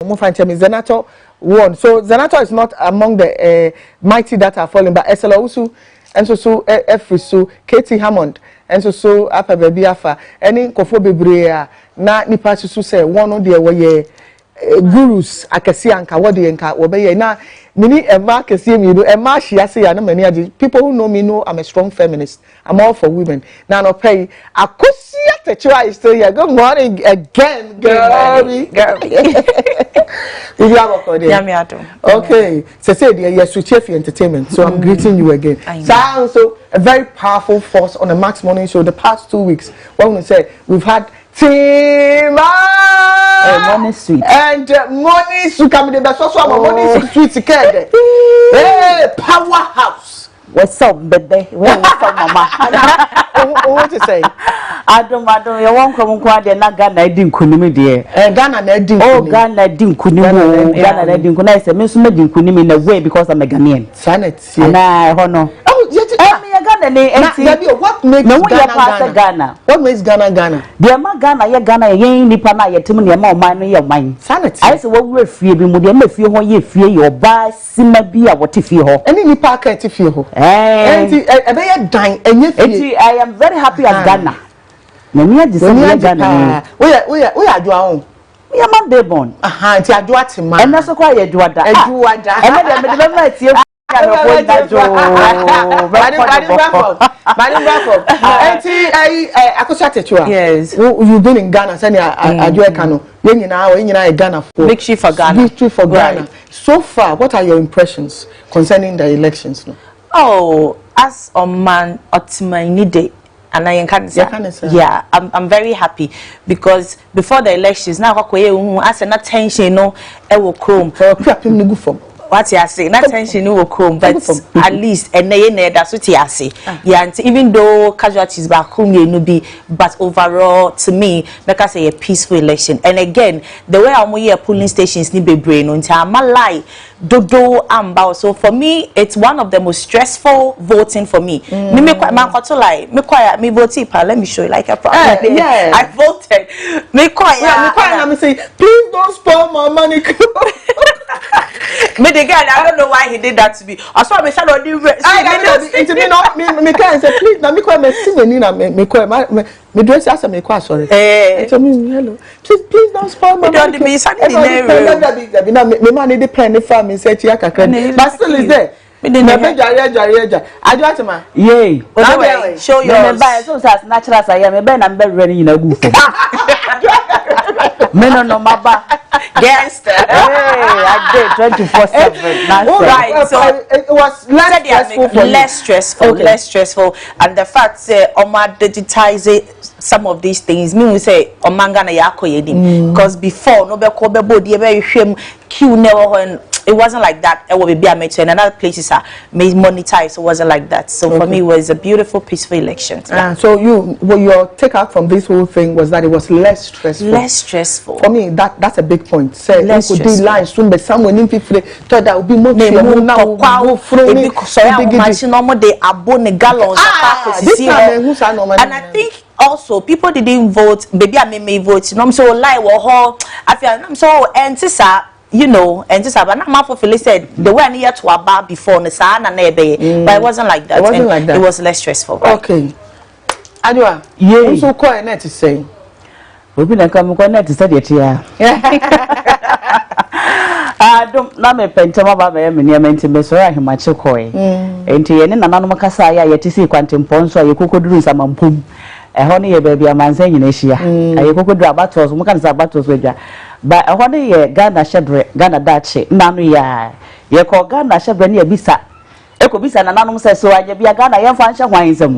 Mufanchemi Zenato won. So Zenato is not among the mighty that are falling, but Esela Usu and so Efrisu, Katie Hammond and so Apa Baby Afa any Kofo Bebrea na nipa susu say one on the way gurus akesi anka wodi enka obeye na mini ema kesi mi do ema hia say ya na mani age people who know me know I'm a strong feminist. I'm all for women. Now no pay akosia teacher is still here. Good morning again, girl. Okay, so say yes, switch for entertainment. So I'm greeting you again. So also a very powerful force on the Max Morning Show the past 2 weeks. What we say we've had Tima Money Sweet and Money Sweet coming in. That's also Money Sweet together. Hey, powerhouse. What's up, baby? What's up, mama? What to say? I don't. You won't come and go. Na Ghana didn't kunimi there. Ghana didn't. Oh, Ghana didn't kunimi. Ghana didn't kunimi. I said, me so me didn't kunimi in a way because I'm a Ghanaian. Sanity. And I honor. Oh, what makes Ghana? What makes Ghana Ghana? The ama Ghana, ye Ghana, ye nipa na ye timu ni ama omano ye mine. Sanity. I say what we free be mo de me free ho ye free your ba sima bi a what free ho. Any nipa ka ti free ho. Enti e be ye dan enye free. I am very happy at Ghana. Na me adi say Ghana. We adwa on. We are Monday born. Enti adwa tema. And that's why ye adwada. Adwada. And me de me tie Yes. You've been in Ghana, Ghana for victory for Ghana. Victory for Ghana. So far, what are your impressions concerning the elections? Oh, as a man, Ottoman and I can say, yeah, I'm very happy because before the elections, now as an attention, no, I will chrome. What you say? Not tension no chrome, but at least and that's what you say. Yeah, and even though casualties back home you be, but overall to me, like I say, a peaceful election. And again, the way I'm here polling stations need be brain on time. My lie, dodo ambao. So for me, it's one of the most stressful voting for me. Me quite man got to lie. Me quite me voted. Let me show you like a problem. Yeah, I voted. Me quite. I'm saying, please don't spoil my money. Me the guy, I don't know why he did that to me. I saw me shadow do. Me can say please. Na me call me see me na me call me dress as me call sorry. Tell me hello. Please don't spoil my money. Don't be sunny in there. Me man need the plan for me say chia kakra. But still is there. Me jare. Adwatema. Yay. Show yours. Me buy so as natural as I am. Me buy na be ready in a good form. Me no maba. Gangster. Hey, I did 24/7. Right, so it was less stressful, and the fact that Oma digitize some of these things, me we say Omanga na yako yedim, because before no be ko be body be hwem queue never. It wasn't like that. It will be a metro and another places are made monetized. So it wasn't like that. So for me, it was a beautiful, peaceful election. So your take out from this whole thing was that it was less stressful. Less stressful. For me, that's a big point. Say you could do lines soon, but someone in people thought that would be more now. And I think also people didn't vote. Maybe I may vote. No, so lie or I feel so and you know, and just have an said the way I near to about before the sun and but it wasn't like that. It wasn't like that. It was less stressful. Right? Okay. Adwa, yeah. So quite net to say. We be like I'm going to study it here. I don't na me pentama ba me me mente be so ya hemache koi. Enti ye ne nana no makasa ya yeti si kwantempo so ye kokoduru samampum. Eho ne ye ba bia mansan nyina hia. Ye kokoduru abatos mo kan sa abatos wedwa. Ba eho ne ye Ghana shebre Ghana dache nanu ya. Ye ko Ghana shebre ne bisa. Eko bisa na nanu se so anya bia Ghana ye fa nhye hwansam.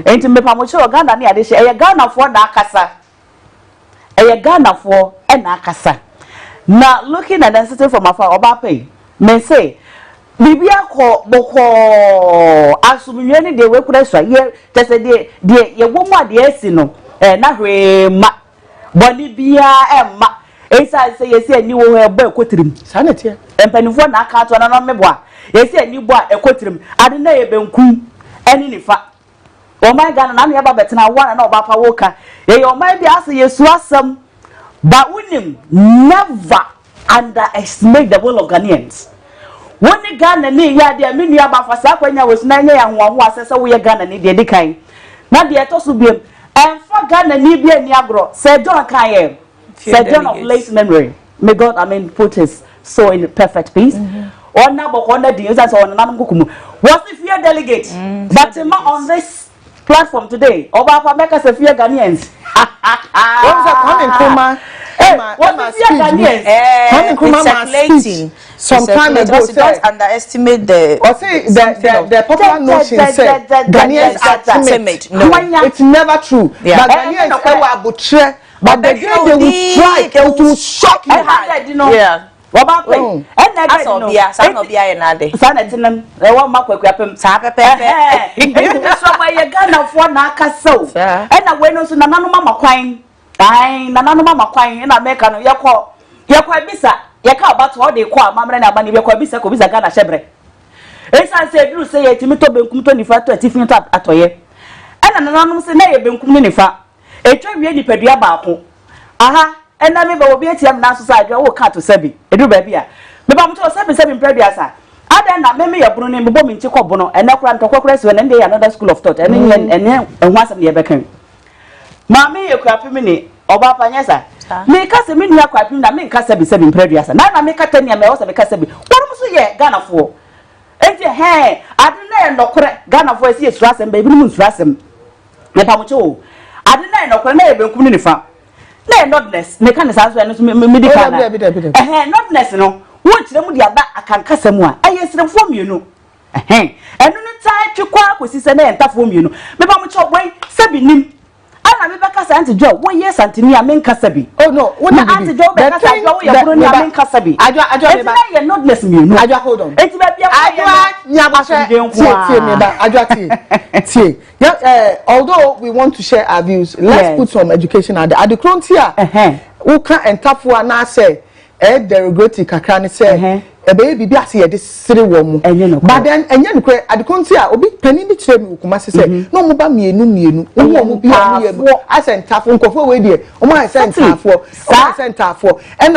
Enti me pa mo che Ghana ne ade hye ye Ghana fo na akasa. Eye Ghana fo e na akasa. Now looking at the system from afar, Obape, may say, Bibia ko boko asumyeni de we kura ye just a day ye woman de esino na hwe ma boni bia ma esa say yes ani wo he ba ekotrim sanete empanifo na aka to na no mebo yes ani bo a ekotrim ade na ye benku eni nifa o my Ghana na no ba betena wana na Obapa woka ye o my bi ase yesu asem. But unim never underestimate the will of Ghanaians. When the Ghana need ya the mini about for Sakwanya was 9 years and 1 was a way Ghana need the decay. Not the Atosubium and for Ghana need be a Niagro, said John Kaye, said John of late memory. May God, put his soul in perfect peace. Or now, but on the deals as on Namukumu. Was the fear delegate? But on this platform today, Oba make us a fear Ghanaians. What was that speech some time ago? Don't underestimate the popular notion said Ghanaians are timid. No, it's never true. But Ghanaians are butcher. But the day they will strike, it will shock you. Yeah. What and that's obia, son of Yanade. Son at them, they won't mark with weapons. Somewhere you got for Naka so. And I went on to Nanama crying. I Nanama crying, and I make an Yako. Yakwa Bisa, Yaka about what they call Mamma and Abani Yakwa Bisa, Kobisa Gana Shebre. As I said, you say, Timito Benkum 25 to Tiffin at Toye. And an anonymous name Benkuminifa. A trip really pedia bapo. Aha. And I will be a TM now society. I will cut to Sebi. A do baby. The bomb to 7 previous. I then maybe a Bruno in bombing Chicobono and no crime to Cockress when they another school of thought and once a year became. Mammy, you crap minute, or Bapanyasa. Make us a mini crap in the main Cassabi 7 previous. And I make a 10 year also a Cassabi. What was ye Ghana for? Ain't your hair? I didn't know correct Ghana for a series ras and baby moons rasm. Nepamucho. I didn't know correct Kuminifa. No, notness. They can't answer medical. Notness, no. What them with I can cast some one. I yes, from you know. And on the time to quack with his and tough from you know. Maybe I'm a way, Sabinim. I remember Cassanti Joe. 1 year, Santini, I mean Cassabi. Oh, no. What the Auntie Joe, I mean Cassabi. I don't notness me. I just hold on. It's although we want to share our views, let's put some education out there. At the frontier, who can and tap one now say, derogatory kakani say, a baby be as here this city woman. But then, and you know, at the frontier, obi penny be trained, Kumasi say, no more me, no be I sent tough on Kofo way there. Oh, my sent tough for, and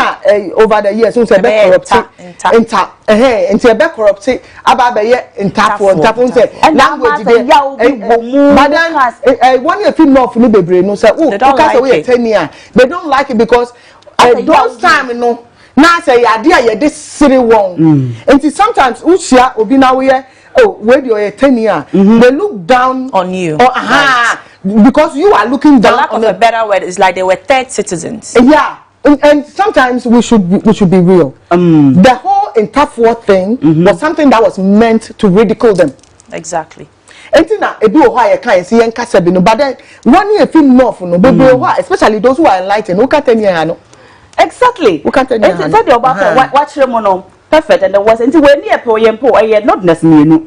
over the years, so say, corrupt, and tap, and say, back corrupt, about the year, and tap for, say, language, but then, 1 year film off, no baby, no, say, oh, because away 10 years, they don't like it because those time, you know. Now say idea this city one. And sometimes Ushia will be now here. Oh, where you're 10 years, they look down on you. Because you are looking down. The lack of a better word is like they were third citizens. Yeah, and sometimes we should be real. The whole Interfor thing was something that was meant to ridicule them. Exactly. And now, a do why I can't see and Casabino, but then 1 year film north, no, but especially those who are enlightened, who can't tell me. Exactly. We can't tell you. It's said about watch Remono perfect, and there was until when near Poyempo, I had not necessarily.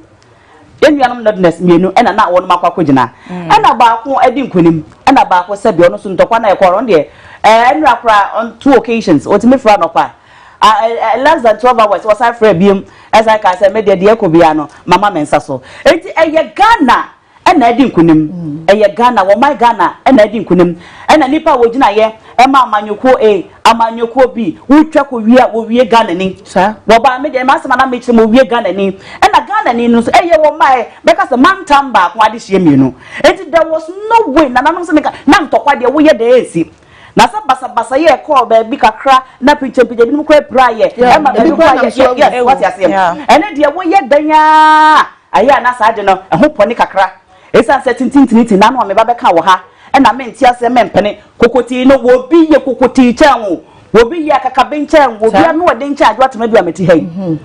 Then you are not necessarily, and I'm not one Makakujina. And about who I didn't him, and about what said Bionosun to one I call on there, and Rapra on 2 occasions, or to me for an opera. Less than 12 hours was I for a beam, as I can say, made the Diacobiano, Mamma Mensaso. It's a Ghana. And I didn't kunim, a Ghana, or my Ghana, and I didn't kunim, and a Nipa would deny Emma Manuko A, a Manuko B, who check will be a Ghana, sir. Well, by me, the master man makes him will be a Ghana, and a Ghana knows a year or my, because the man turned back, why this year, you know. And there was no way, and I'm not saying, none to quite the way they see. Nasa basa ye call baby kakra na pinche didn't quite prayer. Yes, what you say. And then the way ye danya. Aya na sa de no ho poni kakra esa certain na no me ba beka wo ha e na me ntia se me mpene kokoti no wo bi ye kokoti chan wo bi ye kakabe chan wo bi no wo de chan adwa tama bi ameti hai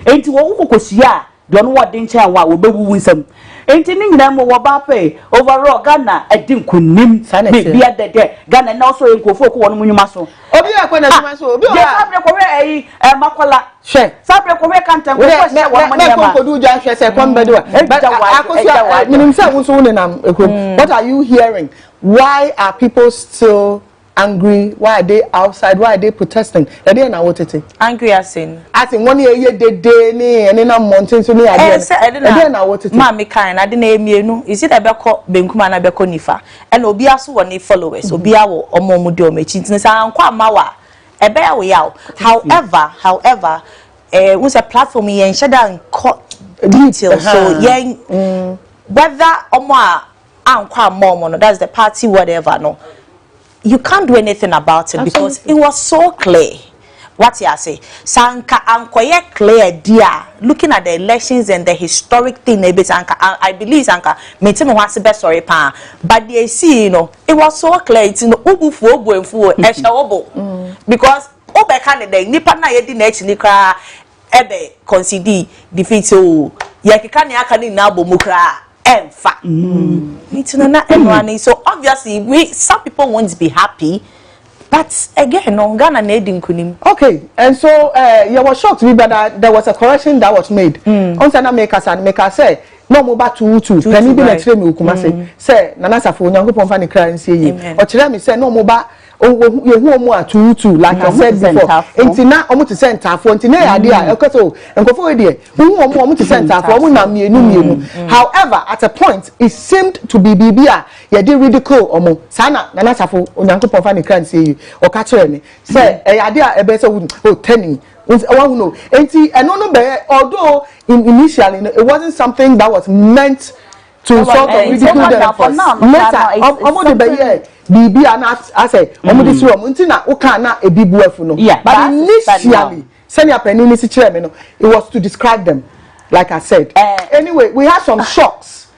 enti wo kokosia de no wo de chan wa wo bewu nsam enti ni nyina mo wo ba pe overall Ghana adi nkunim me bia de Ghana na so enkofo ko wono munwuma so obi akwana nwuma so obi o sabre ko we makola she sabre ko we kantam ko she wo mo na ko do jan hwe se kon bedo but akoso minim se wo so nenam ekrom. What are you hearing? Why are people still angry? Why are they outside? Why are they protesting? They na what it angry as in 1 year de ni ene na mountain so ni ade they na what it ma me kan ade na emienu is it ebeko benkuma na beko nifa and obi aso wo ni followers obi awo omo mu de omechi ntin sa anko amawa bear we out. However, was a platform yen shut down details. So yen whether that's the party, whatever, no. You can't do anything about it. Absolutely. Because it was so clear. What you say? Sanka ankoye clear dear. Looking at the elections and the historic thing, I believe Sanka made him want to be sorry pa. But they see, it was so clear. It's because Obe Canada, Nipa na yedi next nikra ebe concede defeat so yakika ne aka ni na bomukra emfa. So obviously some people won't be happy. But again, on Ghana needing kunim. Okay, and so you were shocked to be that there was a correction that was made. On Sana makers and makers say no more back to Penny be next me ukumase. Say Nana Safo nyango pomfa ni cry say or chira me say no more back you more to like I said before. Entina omo to send tafo entina ya dia ekoso enkofo we dey omo to send tafo omo na mienu. However, at a point it seemed to be bibia ye dey ridicule omo sana Nana Safo onyango pomfa ni cry say you or catch me say ya dia e be say oh tenny no although initially it wasn't something that was meant to sort of ridicule them for later bibi ana say omudi si rom nti na uka na ebibu afu no but initially senior penny ni si kire me no it was to describe them like I said anyway we had some shocks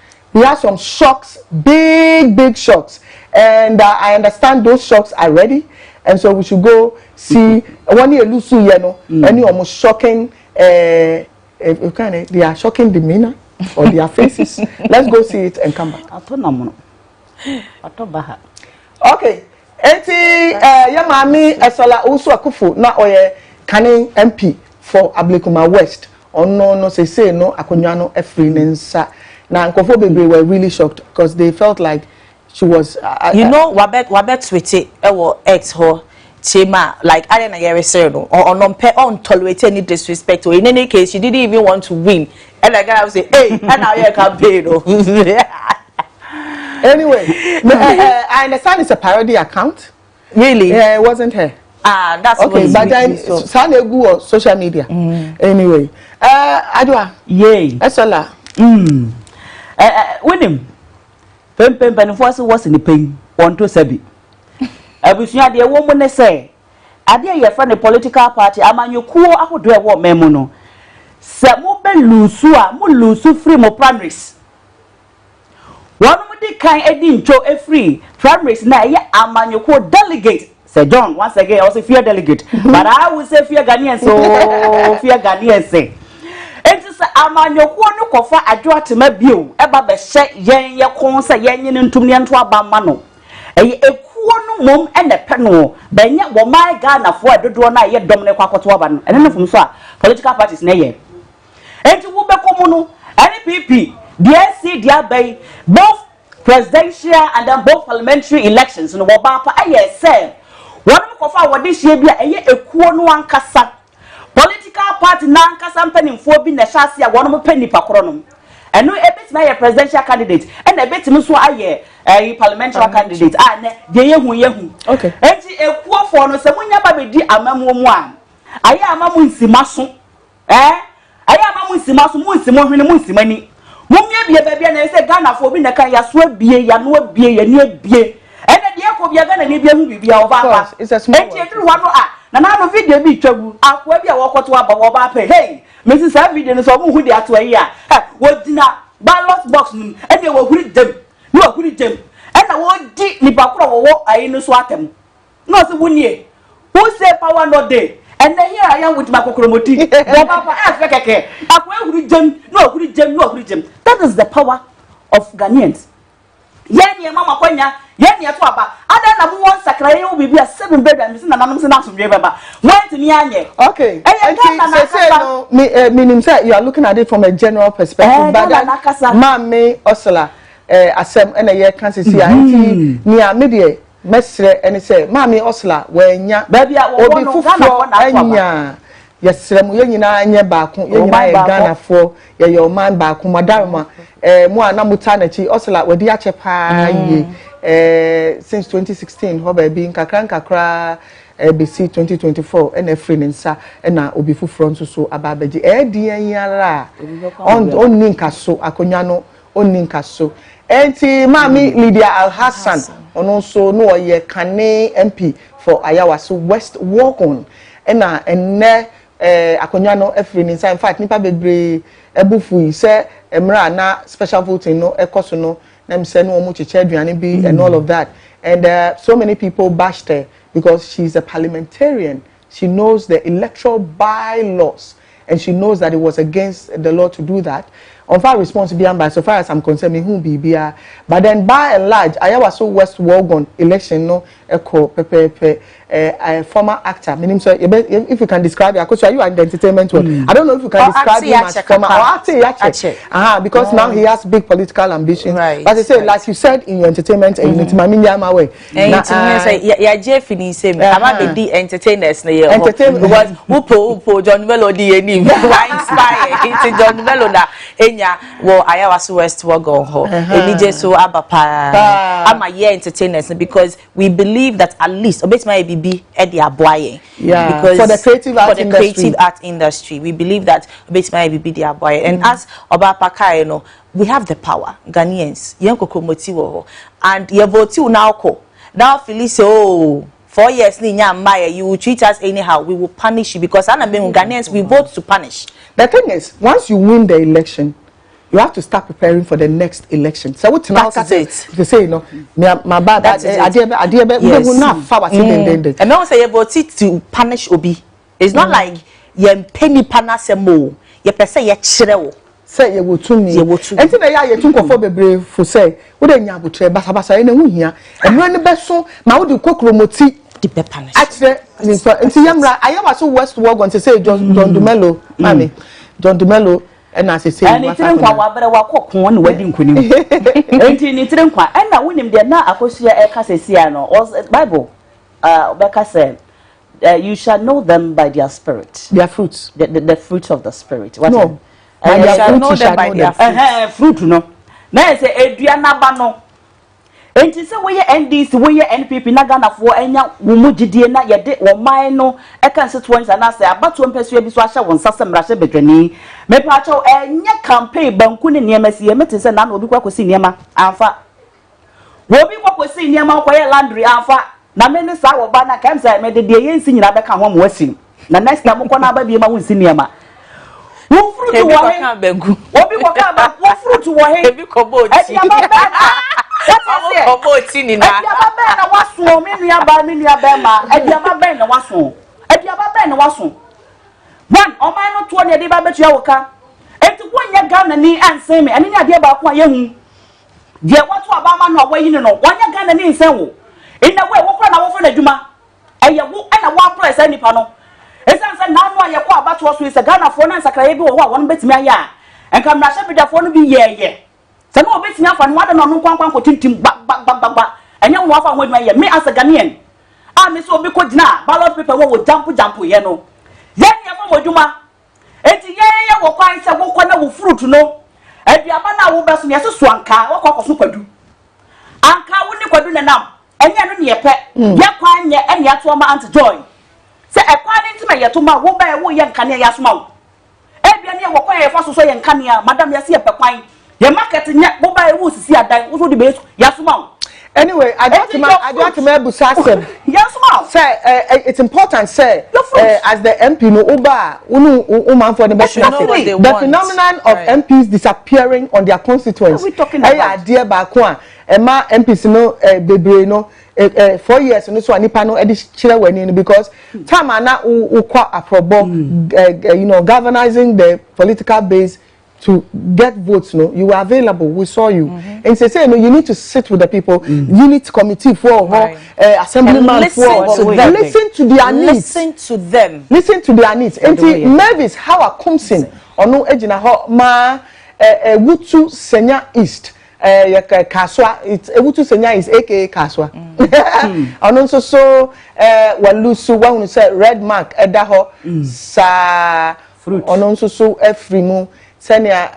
big shocks and I understand those shocks are ready. And so we should go see one year Lusu Yeno, any almost shocking they are shocking demeanor or their faces. Let's go see it and come back. Okay. Eti Yamami Esola also Akufu na oye Kane MP for Ablekuma West. No say no Akonyano Efrinensa. Now Nkofo Bebe were really shocked because they felt like she was wabet switch ex ho chema like I didn't hear say no or on tolerate any disrespect or in any case she didn't even want to win and the guy would say hey and now you campaign anyway I understand it's a parody account really yeah it wasn't her that's okay but then Sanegu or social media anyway Adwa yay Esola win him Pem force was in the pain, 127. Abusia de woman say, Adia your friend a political party, Aman you cool I would do a war memono. Samu be lusu free mo primaries. One of the kind edin cho a free primaries na ya Aman you cool delegate. Say John once again also fear delegate. But I will say fear Ghanaians so fear Ghanaians say. Amanyo no kofa adwa tema bio eba be hye yen ye kon se yen yin ntum ne nto aba ma no ekuo no mom ene pe no be nya wo mai Ghana fo adodo na ye dom ne kwakoto aba no ene nfum so a political parties na ye enti wo be komu no NPP DSC dia bay both presidential and then both parliamentary elections no wo ba pa aye se wonu kofa wo de hye bia eye ekuo no ankasa political party na nkasa mpanimfo bi na hyase a wono mpani pakoro eno ebet na ye presidential candidate and ebet no so aye parliamentary candidate na de yehu okay enti ekuo fo no se munya ba bedi amamu mu a aye amamu nsimaso aye amamu nsimaso mu nsimo hwene mu nsimani mumye bie ba bia na se Ghana fo bi na kan ya so abie ya no abie ya ni abie ene de ko bia Ghana ni bia hu bibia o ba enti edru wa no na no video bi twagu akwa bi a wokoto aba wo ba pe hey mesi sa video no so mu hu de ato ayi a wo dina ballot box num e de wo huri dem no huri dem e na wo di ni ba kro wo ayi no so atem no se wunie who say power no dey and then here I am with my kokromoti wo ba pa afa keke akwa huri dem no huri dem that is the power of Ghanaians ye mama kwanya ye to aba ada na mu won sakra ye wo bibia 7 bedroom mi na nanom se na asomdwe baba want mi anye okay say no meaning say you are looking at it from a general perspective but mame Osala asem na ye kan sisi anti ni a media mesre ene say mame Osala wanya bibia obi fufuro anya yesremu ye nyina anye baako ye nyina Ghana fo ye your man baako madarma mo anamuta na chi Osala wadi ache pa ye since 2016 ho ba bi nkakra BC 2024 and a free nsa and na obi fufuro nso so ababeji di yara on ninka so akonyano on ninka so enti mami Lydia Al-Hassan ono so no ye Kane MP for Ayawaso West Walk-on and na enne akonyano free nsa in fact nipa bebre ebufu say emra na special voting no ekoso no na mse no omo cheche aduane bi and all of that and so many people bashed her because she's a parliamentarian. She knows the electoral bylaws and she knows that it was against the law to do that. On far response by so far as I'm concerned, me who be but then by and large, Ayawaso West Walk-on election no echo a former actor. Meaning so if you can describe it, because you are in the entertainment world. I don't know if you can describe him as former or because now he has big political ambitions. Right. But I say like you said in your entertainment and in my way. Yeah, Jeff in his same. About the entertainers because Upo John Melody and him. Why inspire? It's John Melody. Well, Ayawaso West Walk-on ho. Enije so abapa. Ama ye entertainers because we believe that at least obet my BB edi aboye. Yeah. Because for the creative art industry, we believe that obet my BB di aboye. And as Obapaka, you know, we have the power. Ghanaians, yenko komoti wo and ye vote now ko. Now Felice 4 years you will treat us anyhow. We will punish you because Ghanaians we vote to punish. The thing is, once you win the election, you have to start preparing for the next election. So what now it. You say, you know, my bad. We will not forward. And now say you vote to punish Obi. It's not like you penny panasemo. You per se you chrewo. Say you will to me. And today you think of for for say. We don't have to basa any who here. And when the best so, my would cook romoti. Actually, Ayawaso West Walk-on to say John Dumelo, Mammy, John Dumelo, and as I say, and it's in one wedding kunim. And I win him there now. Akosia Ekasesiano was Bible. Becca said, "You shall know them by their spirit, their fruits, the fruits of the spirit." What no, and you shall know them by their fruit. No, now say Adriana Bano. And to say we NDC, we NPP, Nagana for Enya, Mumujidi, na yede, or mine no, a constituents, and I say about to impress you, Biswasha, one Sassam Rasha Bedreni, Mepacho, and your campaign, Bankuni, Niamasi, Metis, and Nan will be what we see Niama, Alpha. Will be what we see Niama, where landry Alpha, Namene Sawa Bana Kamsa, made the day in Rabeka home Westing. The next Namukona baby, my Siniama. What fruit to what be what fruit to what heavy cobot. One, or my not 20 day baby yoka. And to one year gun and knee and say me, and in idea about one young. Dear, what's Obama no way, you know, 1 year gun and knee say, in the way, what kind of the Juma? And you and a one price any panel. It's answer now why you call about what with a gun of phone and Sakabi or one bit me and come rush up with the phone be yeah. So no bit enough and one on one continue back. And young waffle with my me as a Ghanaian. I miss Obi Kodina, ballot paper will jump, you know. Then you have Juma. It's yeah, will find some one fruit to know. And the Abana will best me as a swanka or cock super do. Anka wouldn't quite do enough. And you're near pet, Yaquan, and Yatwama and joy. Say, according to my Yatuma, won't buy a wood young Kanya Yasmo. Every year, what I was so young Kanya, Madame Yasia Pepine. Your market in Yak Boba was see a die, also the base, Yasmo. Anyway, I got to my Busasem. Yes, ma'am. Say, it's important, say, as the MP no Uba, Uman for the best. The phenomenon of MPs disappearing on their constituents. What are we talking about? Dear Bakwan, Emma MPs no, Bebre no, 4 years, and this one, Nipano, Edishira winning because Tamana Ukwa Aprobo, you know, galvanizing the political base. To get votes, no, you were available. We saw you, and say, no, you need to sit with the people. Unit committee for assemblyman for listen to their needs. Listen to them. Listen to their needs. And Mavis, how a comsin or no ejina ho ma Wutu Senya East. Kaswa, it's Wutu Senya is aka Kaswa. And also so Walusu one say red mark edaho sa fruit. And also so Efrimu. Senia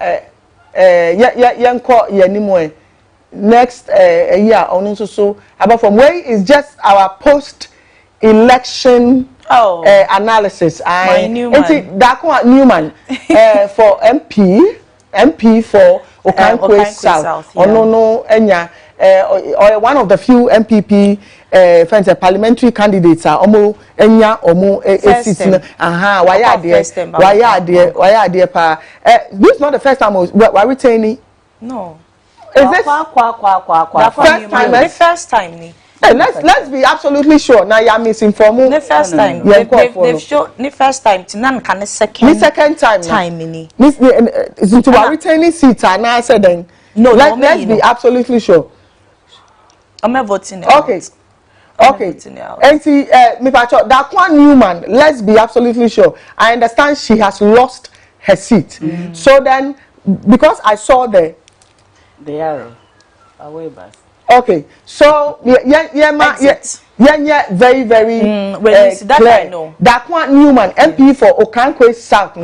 yanko yanimo next year on so about from where is just our post election analysis. Newman for MP for Okankwe South. No, Enya. Or one of the few MPP friends, parliamentary candidates are almost enya omo season. Why are there pa? This is not the first time we're retaining. No. Is this the first time? Hey, let's be absolutely sure. Now you are misinformed. The first time. They've shown the first time. Tinan can the second time. Is into a retaining seat and I said then. No, let's be absolutely sure. I'm voting. Okay. And see, that one Newman, let's be absolutely sure. I understand she has lost her seat. So then, because I saw the arrow away bus. Okay, so very clear. That I know. That one Newman, MP for Okankwe South,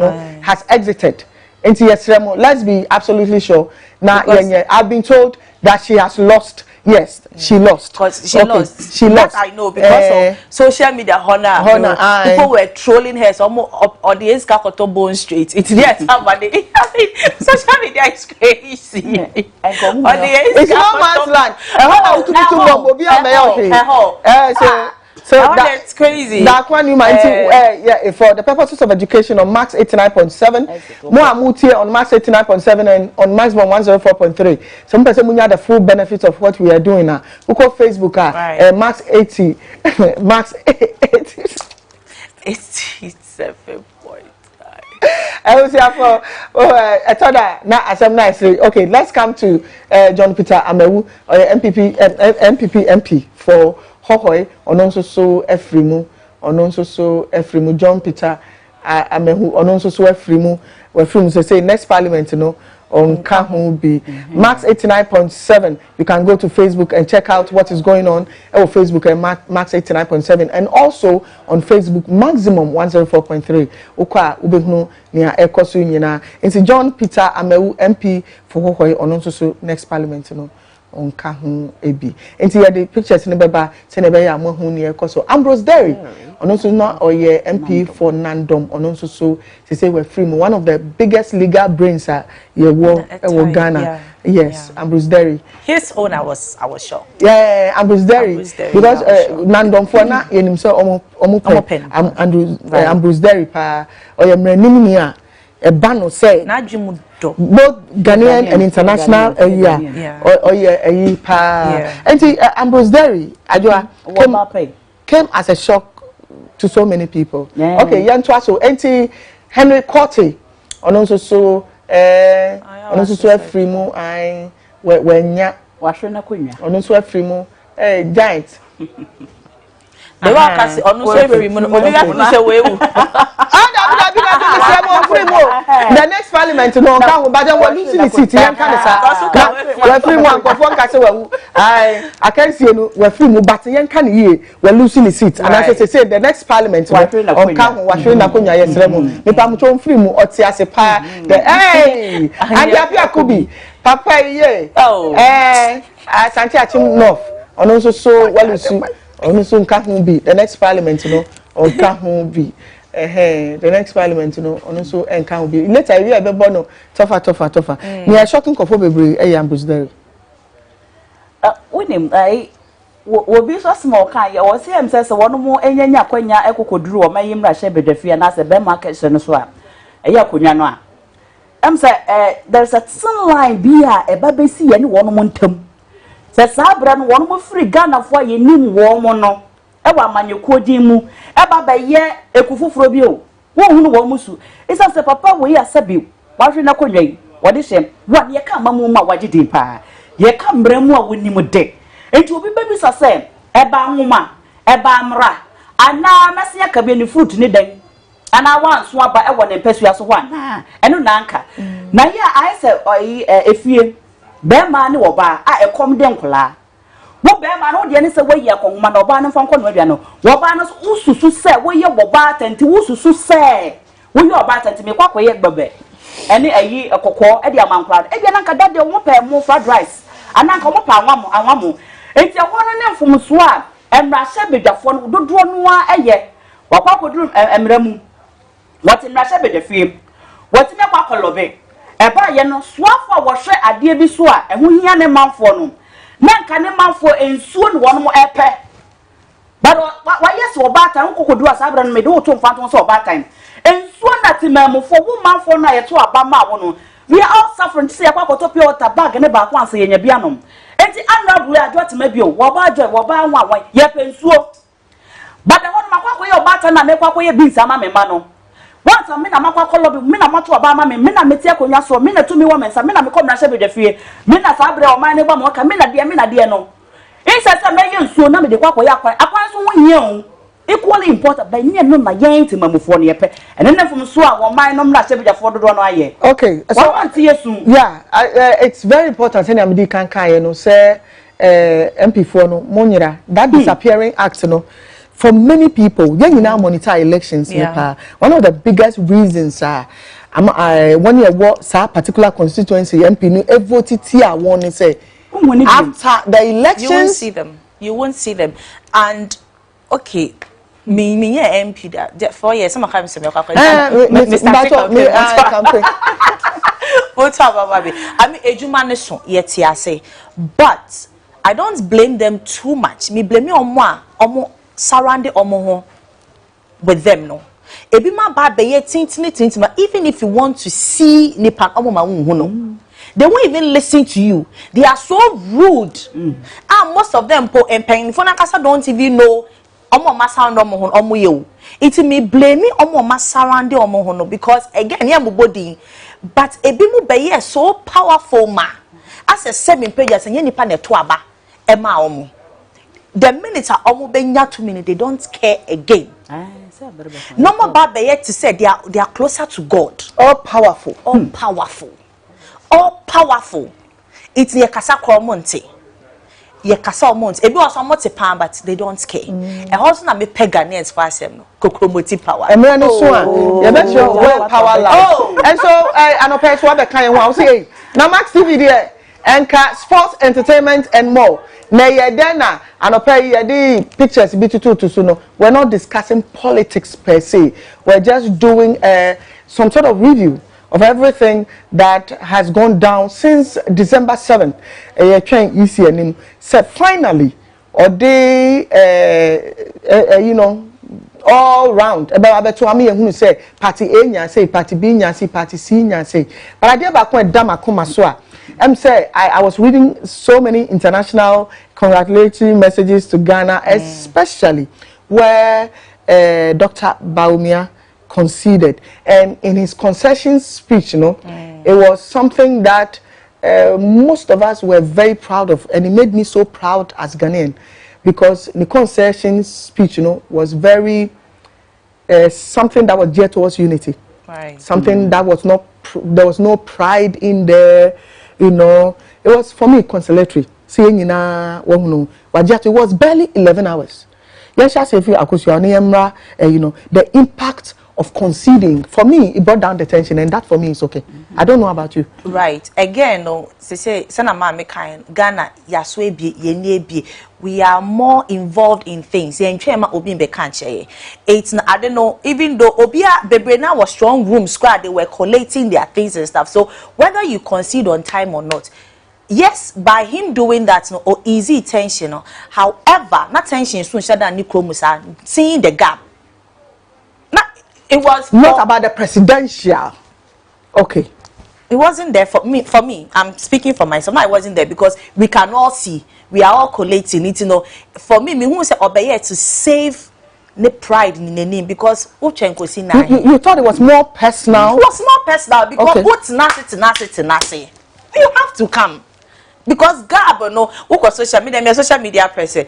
has exited. And let's be absolutely sure. Now, I've been told that she has lost. Yes, she lost. Because she lost. She lost. That I know because of social media honor. People were trolling her. So audience got to Bone Street. It's there somebody. Social media is crazy. It's no man's land. So that's crazy. That one you might for the purposes of education on Max 89.7, more Amuti on Max 89.7 and on maximum 104.3. Some person have the full benefits of what we are doing now. We call Facebook Max 80, Max 87.9. I was here for I thought that now as I'm nice. Okay, let's come to John Peter Amewu or MP for Hohoi ononso so Efrimu John Peter Amewu ononso so Efrimu say next parliament on Kahu be Max 89.7. You can go to Facebook and check out what is going on on Facebook and Max 89.7 and also on Facebook maximum 104.3. Ukwa ubehunu niya ekosu nyina. Insi John Peter Amewu MP for Hohoi ononso so next parliament on Kahu AB. Inti ya the pictures in the beba senebe ya mohu ni ekoso Ambrose Derry ononso na oye MP for Nandom ononso so say we're free one of the biggest legal brains Ghana. Yes, Ambrose Derry. His own I was shocked. Yeah, Ambrose Derry because Nandom for na yenim so Ambrose Derry pa oye mrenimnia a bano say both Ghanaian and international and Ambrose Derry came as a shock to so many people. Okay, Yantwaso anti Henry Corte ononso so Afrimu I wenya washona kunya ononso Afrimu giant they were kasi ononso Afrimu obi ga funu se wewu the next parliament no can but then we're losing the seat yan kan sa we're free one confirm ka say I can see we're free but yan kan here we're losing the seat and as I say the next parliament on kan wa hwe na konya yesre mu me pam cho free mu oti ase pa the and apia kubi papa ye Asante Achim North ononso so walusu ononso kan be the next parliament on kan be the next parliament also can be later we have born tougher me are shocking kofo bebre Ambrose Derry when him wo bi so small kan ye wo say am say one mo enyanya kwanya ekokoduru o mayim ra she bedafia na say be market no so a akonwa no a am say there's a thin line bi a eba besi ye ne one mo ntam say sabra no one mo free Ghana for ye nim wo mo no ewa manyekuo din mu eba ba ye ekufufuro bi o wo hunu wo musu isa se papa wo ya sabi wa hwe na konwa yi wo de hye wa ye ka mamu ma waje din pa ye ka mbramu a wonim de enti obi babi sa se eba nwoma eba amra ana mase ya ka be ni fruit ni dan ana wanso aba ewo ne mpasua so hwan eno na anka na ye ai se efie be ma ne wo ba a ekom de nkola wo be ma no de ne se wo ye akonma na oba ne fanko no adua no wo ba no ususu se wo ye wo ba tenti ususu se wo ye oba tenti me kwakọ ye gbebe ene ayi ekokọ e de amankwa e bia na nka dade wo pe mo fried rice ana nka mo pa anwamo enti ho no ne mfomso a emrashe bedwafo no dodo no a eye wakwa koduru emramu wati emrashe bedwafie wati me kwa kolobe eba ye no soafo wo hwe ade bi so a eho hia ne manfo no na nka ne manfo ensuo ne wono mo epe but wa yes wo ba time kokoduru asabra no me de wo to mfanto so ba time ensuo na timamfo wo manfo no ayeto aba ma wo no we are all suffering say akwa kotopia water bag ne ba kwa anse ye nya bianom enti anrabu ya dwat mabio wo ba joy wo ba nwa ye pensuo but the one makwa ye obata na me kwa ye beans ama me ma no once me na makwa kolobi me na mato oba ama me na meti akonya so me na tumi wo mensa me na me kom na hye bedafie me na sabre o man ne ba mo ka me na de no insese me ye nsuo na me de kwa ye akwan so wo hia o equally important but nye no na yen ti mamufo ne yepe ene ne fom so a wo man no na hye bedafo dodo no aye okay so yeah it's very important say am di kan you know say MP4 no monyira that disappearing act no for many people when you now monitor elections one of the biggest reasons are when you what particular constituency MP no vote tia one say after the elections you won't see them and okay me MP that 4 years some come say me I mean ejuma ne so yeti ase but I don't blame them too much me blame me omo surrounding omo with them no ebi ma ba be ye tintima even if you want to see nipa omo ma hu no they won't even listen to you. They are so rude and most of them po empeng for na kasa don't even know omo ma sound omo ye it me blame me omo ma surrounding omo no because again ya body but ebi mu be ye so powerful ma as a 7 pages and nipa na to aba e ma omo the minute omo be nya 2 minutes they don't care again no more bad be yet to say they are closer to God all powerful it's ye kasa kromonte ye kasa omonte ebi also omonte pan but they don't care and also na me Ghanaians for asem no kokromoti power emre no so a ye bet your well power life and so anope so be kan ho say na Max TV there enka sports entertainment and more na ye den na anope ye the pictures bi to so no we're not discussing politics per se we're just doing some sort of review of everything that has gone down since December 7th. Said finally, or they, you know, all round. About to me who say party A say party B say party C say. But I did back when Dama Kumaswa. Say I was reading so many international congratulatory messages to Ghana, especially where Dr. Bawumia conceded, and in his concession speech, you know, it was something that most of us were very proud of, and it made me so proud as Ghanaian, because the concession speech, you know, was very something that was geared towards unity, right? Something that was not there was no pride in there, you know. It was for me consolatory. Saying it was barely 11 hours. Yes, I say if you you know, the impact of conceding, for me, it brought down the tension, and that for me is okay. I don't know about you. Right. Again, no, say, Ghana, we are more involved in things. It's, I don't know, even though Obia Bebrena was strong room squad, they were collating their things and stuff. So whether you concede on time or not, yes, by him doing that, no, or easy tension, no. However, not tension soon seeing the gap. It was not about the presidential. Okay. It wasn't there for me. For me, I'm speaking for myself. No, I wasn't there because we can all see. We are all collating it, you know. For me who say obey to save the pride in the name because you thought it was more personal. It was more personal because what's nasi. You have to come because Gab no social media person.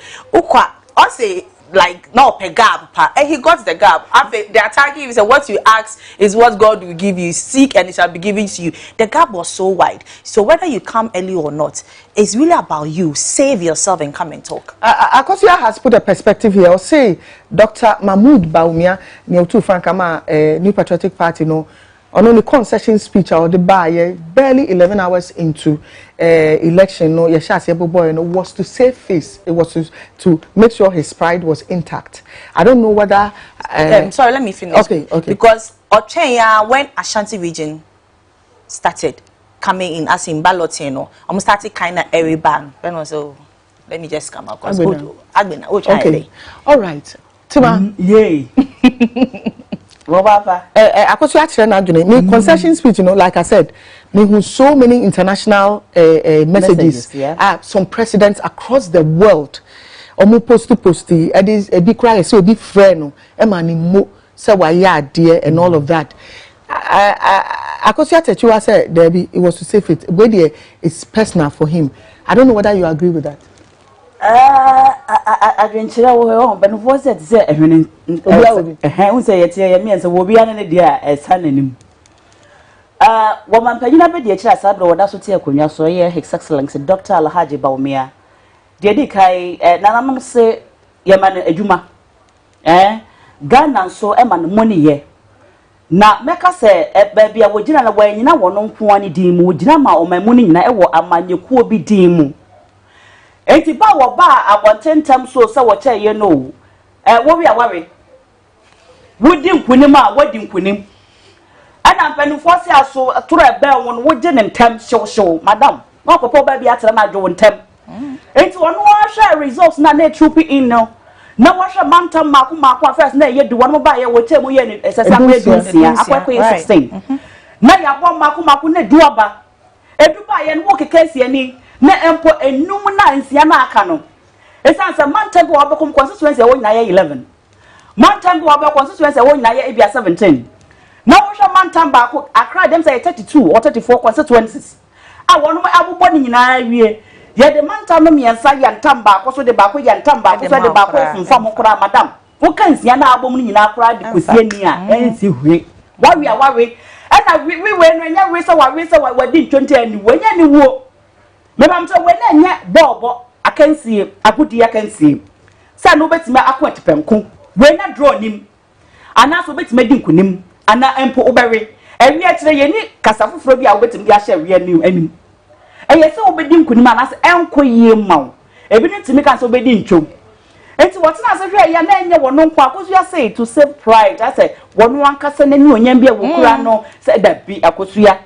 I say like no per gap and he got the gap after the attacking he said what you ask is what God will give you, seek and it shall be given to you. The gap was so wide, so whether you come early or not, it's really about you. Save yourself and come and talk. Akosia has put a perspective here. I'll say Dr. Mahmoud Bawumia New Patriotic Party no on the concession speech or the buy barely 11 hours into election no boy no was to save face. It was to make sure his pride was intact. I don't know whether sorry, let me finish. Okay. Because Ochenya, when Ashanti region started coming in as in balloting, no, I'm started kind of every ban. Then also let me just come out because okay. All right. Tima. Yay. Me concession speech, like I said, me who so many international messages. Some presidents across the world. Omo posti, a big cry, so big friend, emani mo, say why dear and all of that. I said Debbie, it was to save it. Where it's personal for him. I don't know whether you agree with that. I didn't know but was it say who say it here me and so will be an idea as handing woman paying a bit the chas abro that's what here kunya so here his excellency Dr. Alhaji Bawumia dedi kai nanam say yaman adwuma Ghana so eman money here na meka say baabi a wogina na wanyina wono nko ani din mu wogina ma omamuni nyina ewo amanyekuo bi din mu enti ba wo ba abontentem so se wo che ye no wo wi aware wodi nkunim a wodi nkunim ana mpanufo se aso toro ebe won wo je ntem hyew madam no popo ba bi atera na dwo ntem enti wono wa share results na troop in no na wa hwe mantam mako first na ye du wono ba ye wo che mu ye ni esesa president akwa ye 16 na ya bo mako na du oba edu ba ye no wo kekesi ani na empo enum na nsia na aka no esanse man tempo wa bekom constituency wo nyina ye 11 man tempo wa be constituency wo nyina ye ebia 17 na wo hwa man tempo ako akra dem say 32 or 34 constituencies a wono abobɔ ni nyina wie ye de man tempo miensa ya ntamba ako so de ba ko ya ntamba ako so de ba ko funfa mo kora madam wo kan nsia na abom ni nyina kora de kosie ni a ensi hwe wawe ana we no nya we so wa di 20 ani wo nya ni wo Memam so when nya bobo akansie agudi akansie sa no betima akwatepemko we na draw nim ana so betima di nkunim ana empo obere ewi akire ye ni kasafoforo bi a betim bi ahye we anim eye se obedi nkunim ana se enko yie maw ebi ni timi kan so obedi ntwom enti wotina se hwe ya na enye wono nko akosu ya say to save pride I say wono ankasa na ni onyam bi awokura no se da bi akosu ya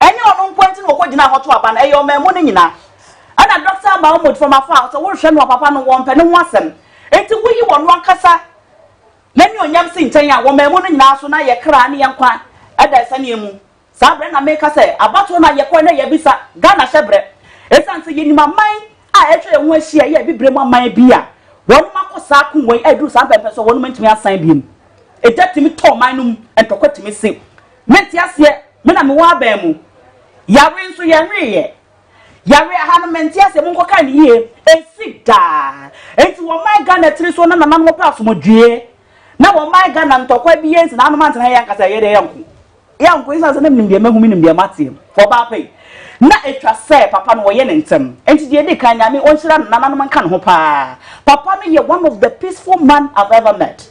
any on point no ko gina hoto aba na eyo memu ni nyina ana Dr. Bawumia from afar so wo hwe no papa no wo mpe ne ho asem enti wo yi wono ankasa na ni onyam si nten a wo memu ni nyina so na ye kra ne yenkwa ada sane mu sabre na make say abato na ye ko na ye bisa Ghana hyebre esanse ye ni maman a etwe ho ahia ye bibre mu aman bia wono makosa kunwai adu sa pempe so wono mantimi asan biem etatimi to man num entokotimi se menti ase me na me wa ba mu yawe nso yanwe yawe ahanumenti ase munko kan yie esida enti wo my Ghana tiri so na nanu pa so modue na wo my Ghana ntokwa bi yensi na anuma ntena yankasa ye de yanko isa se na nimbe mahumi nimbe matie for ba pay na etwa se papa no wo ye ntem enti de de kan nyame onhira nanu man kan ho pa papa no ye one of the peaceful man I've ever met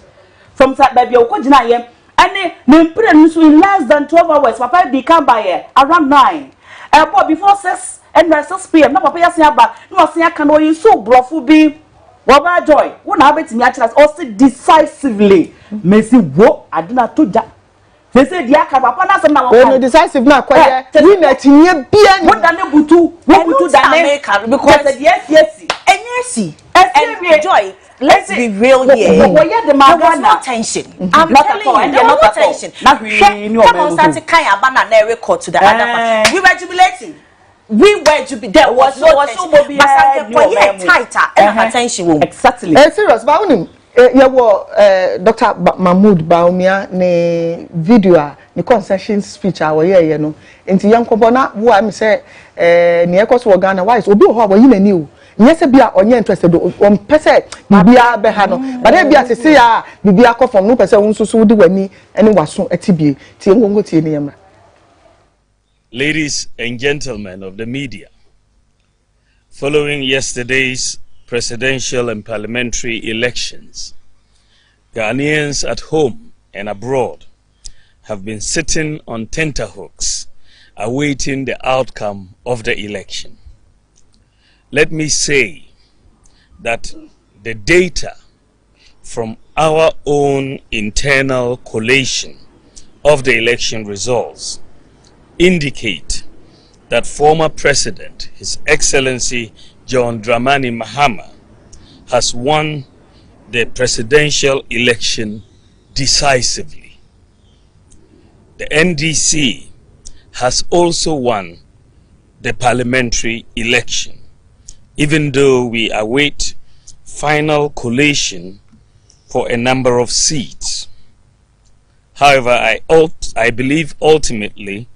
from that baby okogina ye and in less than 12 hours, papa become by around 9. But before 6 and 6 p.m. No papa yasiaba, no see I can so bluffy be Waba joy. One habit me actually also decisively. Messi wo I do not to that. They say the papa na some na decisive na kwaya. We na tinye bia. What dane butu? What butu dane? Because yes. And joy. Let's be real here. There was no tension. I'm telling you, there was no tension. Come on, start kind of banana record to the other part. We were jubilating. There was no tension. But tighter and attention. Exactly. Serious, Bawumia. Dr. Mahmoud Bawumia ne video ni concession speech awo ye no. Enti yankobo na wo am say ne ekoso Ghana wise obi ho abo yina ni o. Nyese bia onye interested on pese bibia be ha no but e bia sese ya bibia ko from no pese wonsusu di wani ene waso atibie tie ngongo tie ne yamra. Ladies and gentlemen of the media, following yesterday's presidential and parliamentary elections, Ghanaians at home and abroad have been sitting on tenterhooks awaiting the outcome of the election. Let me say that the data from our own internal collation of the election results indicate that former President, His Excellency John Dramani Mahama, has won the presidential election decisively. The NDC has also won the parliamentary election, even though we await final collation for a number of seats. However, I believe ultimately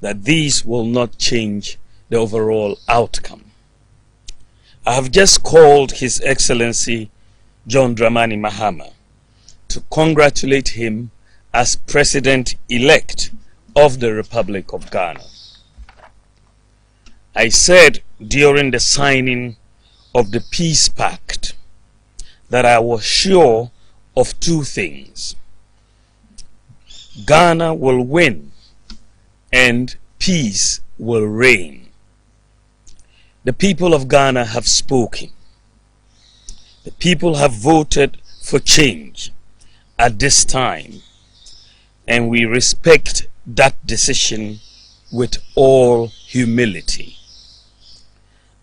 that these will not change the overall outcome. I have just called His Excellency John Dramani Mahama to congratulate him as President-elect of the Republic of Ghana. I said during the signing of the Peace Pact that I was sure of two things: Ghana will win and peace will reign. The people of Ghana have spoken. The people have voted for change at this time, and we respect that decision with all humility.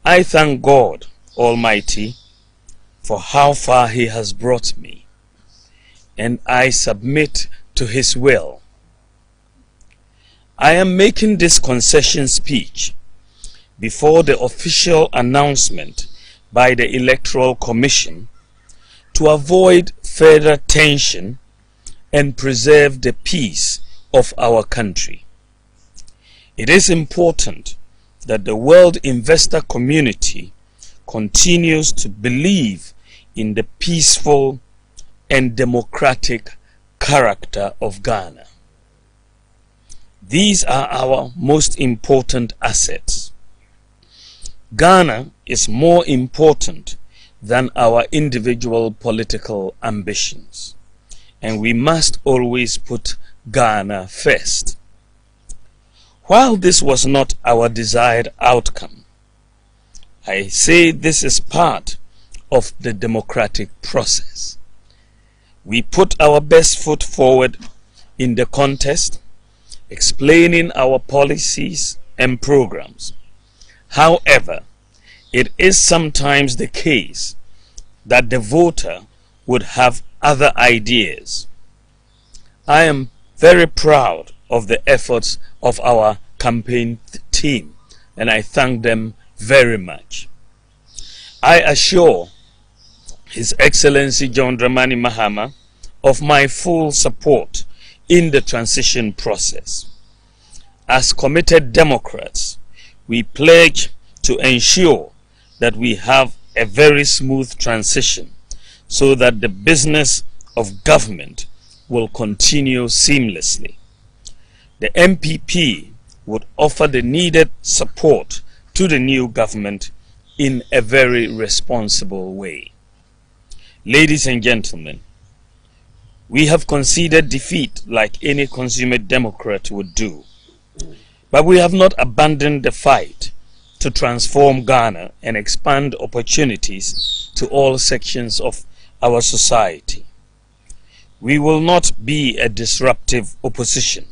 I thank God Almighty for how far He has brought me, and I submit to His will. I am making this concession speech before the official announcement by the Electoral Commission to avoid further tension and preserve the peace of our country. It is important that the world investor community continues to believe in the peaceful and democratic character of Ghana. These are our most important assets. Ghana is more important than our individual political ambitions, and we must always put Ghana first. While this was not our desired outcome, I say this is part of the democratic process. We put our best foot forward in the contest, explaining our policies and programs. However, it is sometimes the case that the voter would have other ideas. I am very proud of the efforts of our campaign team, and I thank them very much. I assure His Excellency John Dramani Mahama of my full support in the transition process. As committed Democrats, we pledge to ensure that we have a very smooth transition so that the business of government will continue seamlessly. The MPP would offer the needed support to the new government in a very responsible way. Ladies and gentlemen, we have conceded defeat like any consummate Democrat would do, but we have not abandoned the fight to transform Ghana and expand opportunities to all sections of our society. We will not be a disruptive opposition,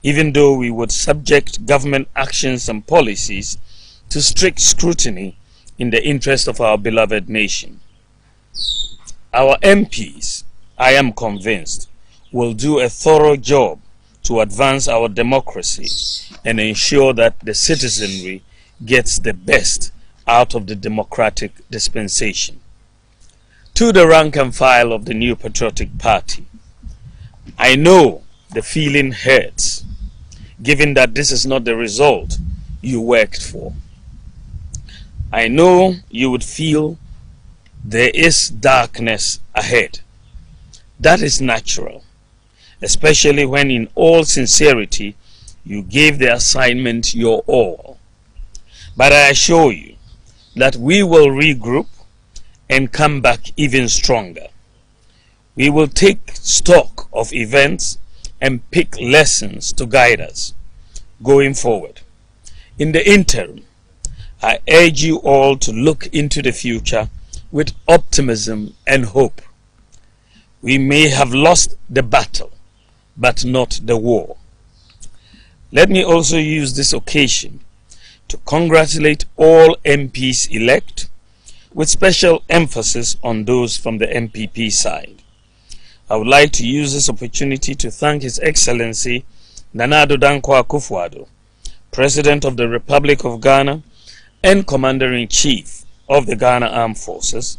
even though we would subject government actions and policies to strict scrutiny in the interest of our beloved nation. Our MPs, I am convinced, will do a thorough job to advance our democracy and ensure that the citizenry gets the best out of the democratic dispensation. To the rank and file of the New Patriotic Party, I know the feeling hurts, given that this is not the result you worked for. I know you would feel there is darkness ahead. That is natural, especially when in all sincerity you gave the assignment your all. But I assure you that we will regroup and come back even stronger. We will take stock of events and pick lessons to guide us going forward. In the interim, I urge you all to look into the future with optimism and hope. We may have lost the battle, but not the war. Let me also use this occasion to congratulate all MPs elect, with special emphasis on those from the MPP side. I would like to use this opportunity to thank His Excellency Nana Addo Dankwa Akufo-Addo, President of the Republic of Ghana and Commander-in-Chief of the Ghana Armed Forces,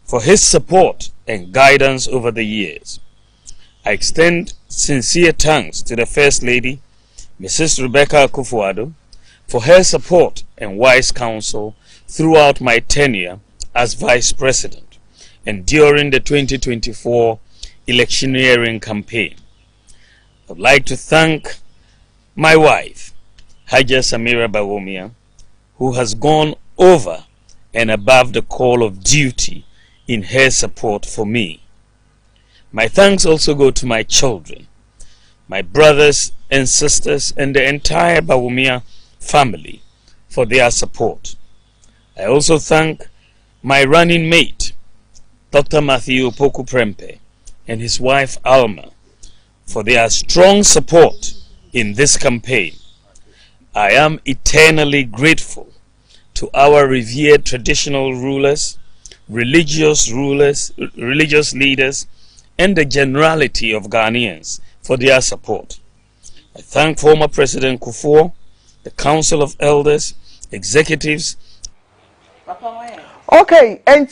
for his support and guidance over the years. I extend sincere thanks to the First Lady, Mrs. Rebecca Akufo-Addo, for her support and wise counsel throughout my tenure as Vice President and during the 2024 electioneering campaign. I would like to thank my wife, Haja Samira Bawumia, who has gone over and above the call of duty in her support for me. My thanks also go to my children, my brothers and sisters, and the entire Bawumia family for their support. I also thank my running mate, Dr. Matthew Opoku Prempeh, and his wife Alma, for their strong support in this campaign. I am eternally grateful to our revered traditional rulers, religious leaders, and the generality of Ghanaians for their support. I thank former President Kufuor, the Council of Elders, executives. Okay, and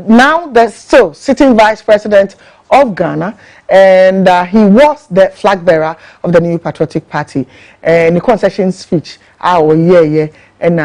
now the still sitting Vice President of Ghana, and he was the flag bearer of the New Patriotic Party. And the concession speech, and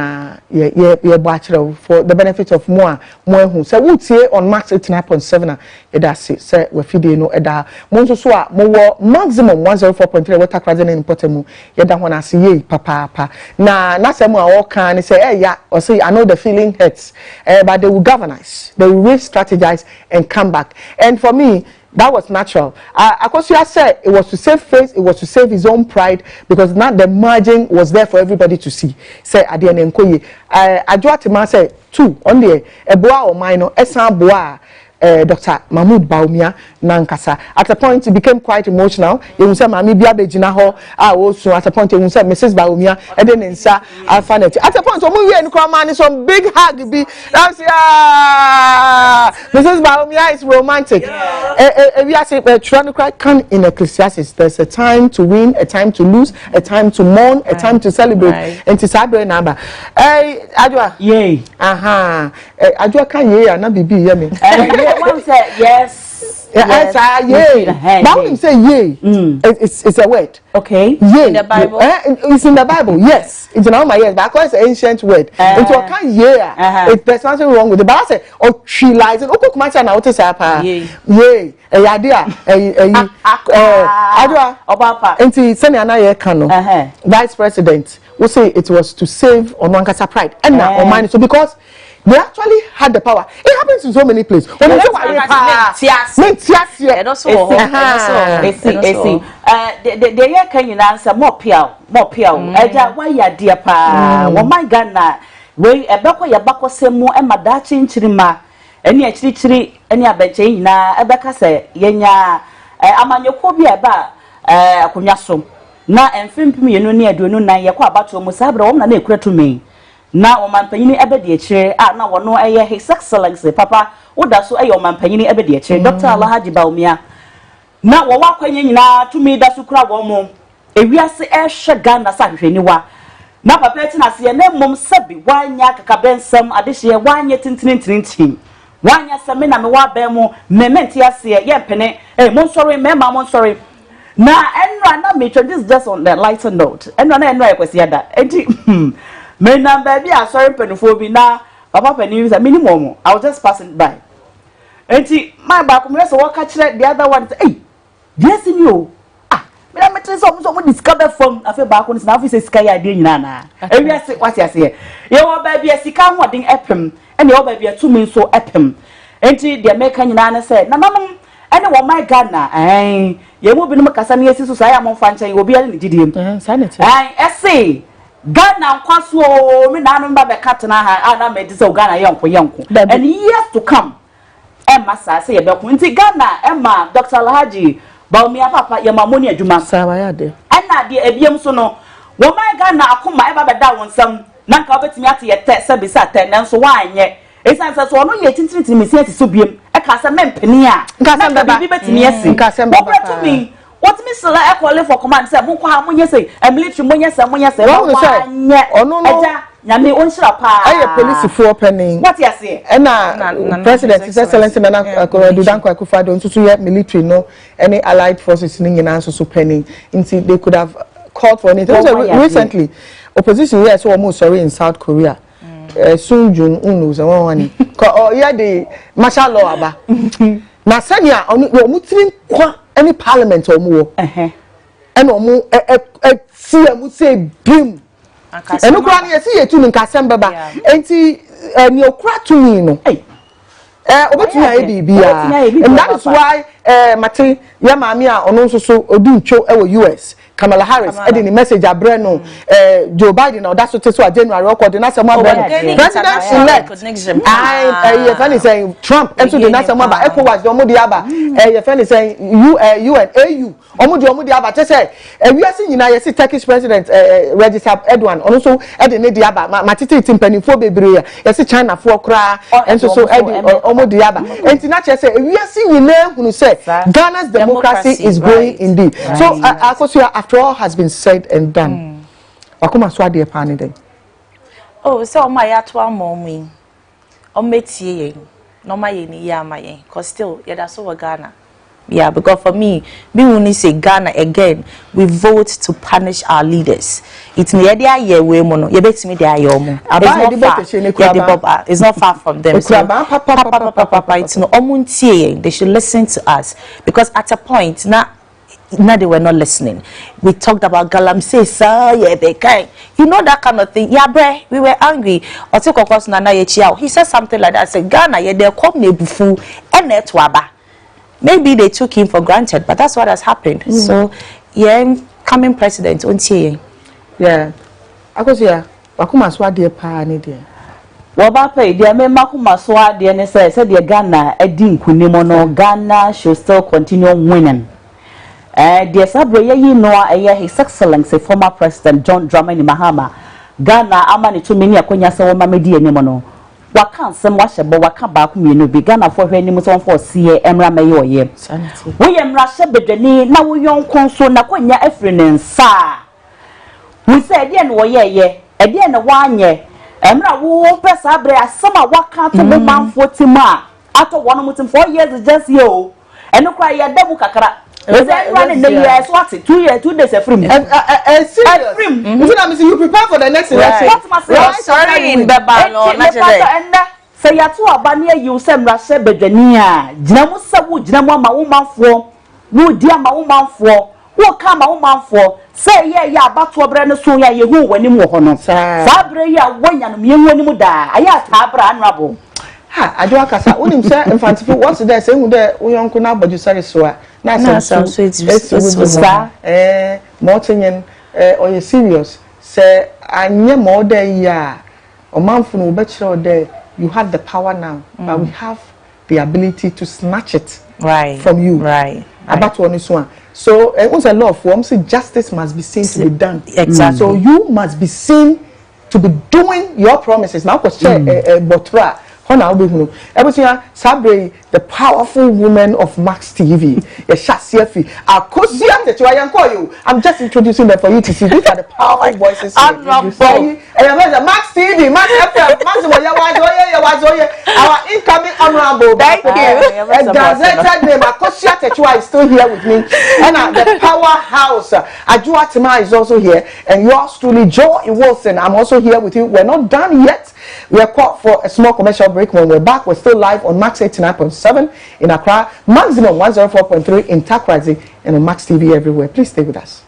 bachelor for the benefit of more who say we say on max 89.7 that's it say we feed no eda monso so a more maximum 104.3 water crazen in potemu yeda hona say ye papa na say mo all can say yeah or say I know the feeling hurts but they will galvanize, they will re-strategize and come back. And for me, that was natural. Akosua said it was to save face, it was to save his own pride, because now the margin was there for everybody to see. Say Adiane Nkoye. Adwoatima said two on the Eboa or minor Esan Boa. Dr. Mahmoud Bawumia Nankasa. At a point, it became quite emotional. You say, Mami Biabe Jinaho, also at a point, you say, Mrs. Bawumia, and then Insa Alphanet. At a point, we and Kraman is some big hug. That's Mrs. Bawumia is romantic. We are saying, trying to cry can in Ecclesiastes. There's a time to win, a time to lose, a time to mourn, a time to celebrate, and to celebrate number. Adwa, yay. Aha. Adwa can ye, and not be yummy. One said yes. Yay. But when you say yay, it's a word. Okay. Yay. In the Bible. It's in the Bible. Yes. It's in all my years. But it's an ancient word. It's a kind yay. There's nothing wrong with it. But I say, oh, she lies. Oh, cook my son out to say, yay. Idea. Adwa. Obapa. Enti send another kano. Vice President. We say it was to save Onwankasa pride and now on money. So because they actually had the power. It happens in so many places. When you say what the year can you answer more piao. Eja why ya dear pa. My Ghana. We a bako ya bako semo and madachi in chirima. Any actually any abenche na ebeka se yenya amanyokobia ba kunyaso. Na enfim pimi no ne aduonu nan ye kwa abato mu sabra wo na na ekura to me. Na omampanyini ebedi ekire na wono eye His Excellency papa woda so eye omampanyini ebedi ekire Dr. Alhaji Bawumia na wo wakwanye nyina tumi da so kura wo mo ewiase ehwe Ghana sa hwehweniwa na papa eti na se na mom sabi wanya kakabensam adehye wanya tintintintin wanya same na me wa ba mu mementi ase ye pene monsori mema monsori na enra na me this just on the lighter note enra na enra ekwesi ada enti me number be sorry penufo bi na papa peni say minimum I was just passing by enti my back me so work kire the other one hey yes you me na metre so discover from afi back on na office sika ya de nyina na ewi ase kwati ase ye wo ba bi sika hodin epem ene wo ba bi atumi so epem enti de meka nyina na say na nanom ene wo my Ghana ye mu binom kasa ne yesi so so ya mo fa nchen obi ya ne gidiem sanity ese Ghana kwaso me na no ba be katena ha ana me dise Ghana yenko and years to come Emma say ye be ko nti Ghana Emma Dr. Alhaji Bawumia papa ye mamoni adwuma sawa ya de na de ebiem so no wo my Ghana akoma e ba be da wonsam na nka obetimi ate ye te se bisa te nanso wa anye esan se so no ye tintintin mesi ati so biem e ka se mempeni a nka se bibi betimi esi nka se mbaba what me sele e call for command say mo kwa mo nyese military mo nyese anye ono no eja nyame onhira pa aye police for penning what you say na president his excellency Nana Akufo-Addo nso ye military no any allied forces ni nyina nso so penning until they could have called for anything. Recently opposition here so almost sorry in South Korea Soon Jun Un so one yeah the martial law aba na sanya omu tirin kwa any parliament omu and omu see amu say bim and no kra na see yetu nkasem baba enti ni okra to me no obetumi aye bibia and that is why mate ya maami a ono nso so odu ntwo US Kamala Harris edin message abreno Joe Biden or that's what so January record na say mo president elect I fan saying Trump and so the na say mo ba ECOWAS do mo di aba fan saying UN AU omo di aba say we are seeing na yes Turkish president Recep Erdogan ono so edin ne di aba matete timpanifo bebre yes China for kra and so edin omo di aba and na say we are seeing na hunu say Ghana's democracy is growing indeed so akosia after all has been said and done. Wakuma so ade pa ni den. Oh, so my ya to amomi. O metie no ma ye ni ya ma ye. Cause still yeah that's over Ghana. Yeah, because for me when you say Ghana again, we vote to punish our leaders. It's me dia ye we mo no. Ye betimi dia ye omo. It's not far from them. So, it's no omuntie. They should listen to us because at a point now they were not listening. We talked about galamsey, sir, yeah, they kind. You know that kind of thing. Yeah, bre, we were angry. He said something like that. I said, Ghana, yeah, they called me bufu and netwaba. Maybe they took him for granted, but that's what has happened. So, yeah, coming president, yeah. Akosia, wakuma swadi pa ni dia. Wabapa dia me makuma swadi ne say dia Ghana edi nkunimo no Ghana should still continue winning. The Sabre ye know His Excellency former President John Dramani Mahama Ghana amani to many akonya se wo mamedi enimono waka nsem wa hyebo waka ba ku mienu bi Ghana for hwe nimu so for sie emra maye oye wo ye mra hye bedani na wo yonko so na konya afri ne nsa we say de no ye de ne wanye emra wo pesa Sabre asama waka to mo manfo tima ato wono mutim 4 years just here o eno kwa ye dabu kakra. Is that running the years? What's it? 2 years, 2 days of free. Serious. You prepare for the next election. What must sorry in Babano, and say you two are banning you some Russia Bedania. Jinamusa, Jinama woman for, would dear my woman for, who come a woman for, say, yeah, but to a brand of soya, you who when you move on. Sabre, ya, when you when you die. I asked Tabra and Rabo. Ha, I do a casa, wouldn't say, and fancy what's there saying with we uncle now, but you say so. Nice so it's Morton or you serious say I near more day ya or month from bachelor day you have the power now but we have the ability to snatch it from you about one is one so it was a law of forms justice must be seen to be done exactly so you must be seen to be doing your promises now because botra Everything Sabre, the powerful woman of Max TV, a Shasiafi. I'm just introducing them for you to see. These are the powerful voices. I'm Max TV, Max FM, our incoming honorable. Thank you. A gazetted name, Akosia Techua is still here with me. And the powerhouse, Ajua Tima is also here. And yours truly, Joe Wilson, I'm also here with you. We're not done yet. We are caught for a small commercial break. When we're back, we're still live on Max 89.7 in Accra, maximum 104.3 in Takrady, and on Max TV everywhere. Please stay with us.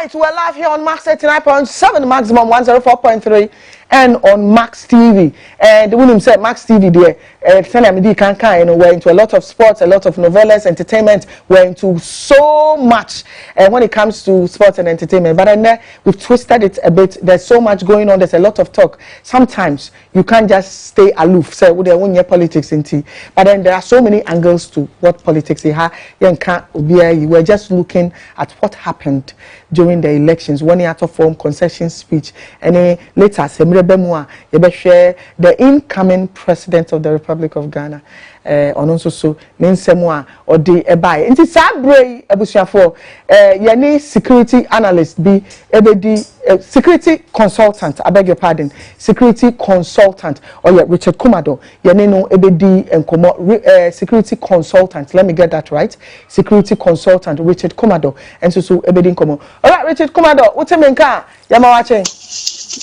right, we're live here on Max 89.7, Maximum 104.3, and on Max TV. And when you said Max TV, we're into a lot of sports, a lot of novellas, entertainment. We're into so much when it comes to sports and entertainment. But then we've twisted it a bit. There's so much going on. There's a lot of talk. Sometimes you can't just stay aloof. Say, well, there won't politics in tea. But then there are so many angles to what politics is. We're just looking at what happened during the elections when he had to form concession speech. And later, the incoming president of the Republic of Ghana, on also so Ninsemwa or the Ebai. Inti Sabre Ebusiafo, yani security analyst be ebedi security consultant. I beg your pardon, security consultant or Richard Kumado. Yani no ebedi and security consultant. Let me get that right. Security consultant Richard Kumado and so ebedi komo. All right, Richard Kumado. What's your menka? Yama watching.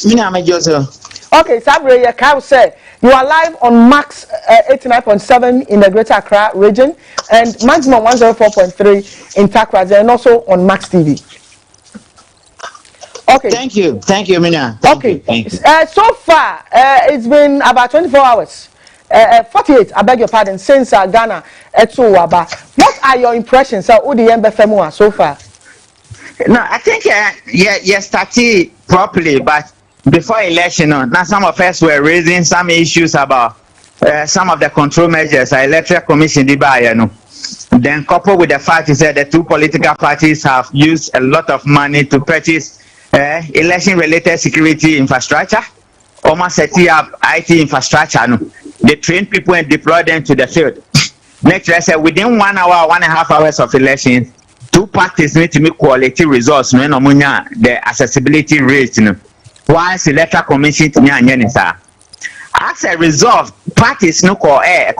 Mina me Joseph. Okay, Sabre, Yakau said you are live on Max 89.7 in the Greater Accra region and Maximum 104.3 in Takrade and also on Max TV. Okay. Thank you, Mina. Thank you. So far, it's been about 24 hours. 48, I beg your pardon, since Ghana. What are your impressions of Udiyembe Femua so far? No, I think you started properly, but before election, now some of us were raising some issues about some of the control measures electoral commission did buy, Then coupled with the fact is that the two political parties have used a lot of money to purchase election-related security infrastructure, almost setting up IT infrastructure. They train people and deploy them to the field. Next, I said within 1 hour, 1.5 hours of elections, two parties need to make quality results. The accessibility rate. Once electoral commission to me and as a result, parties no call say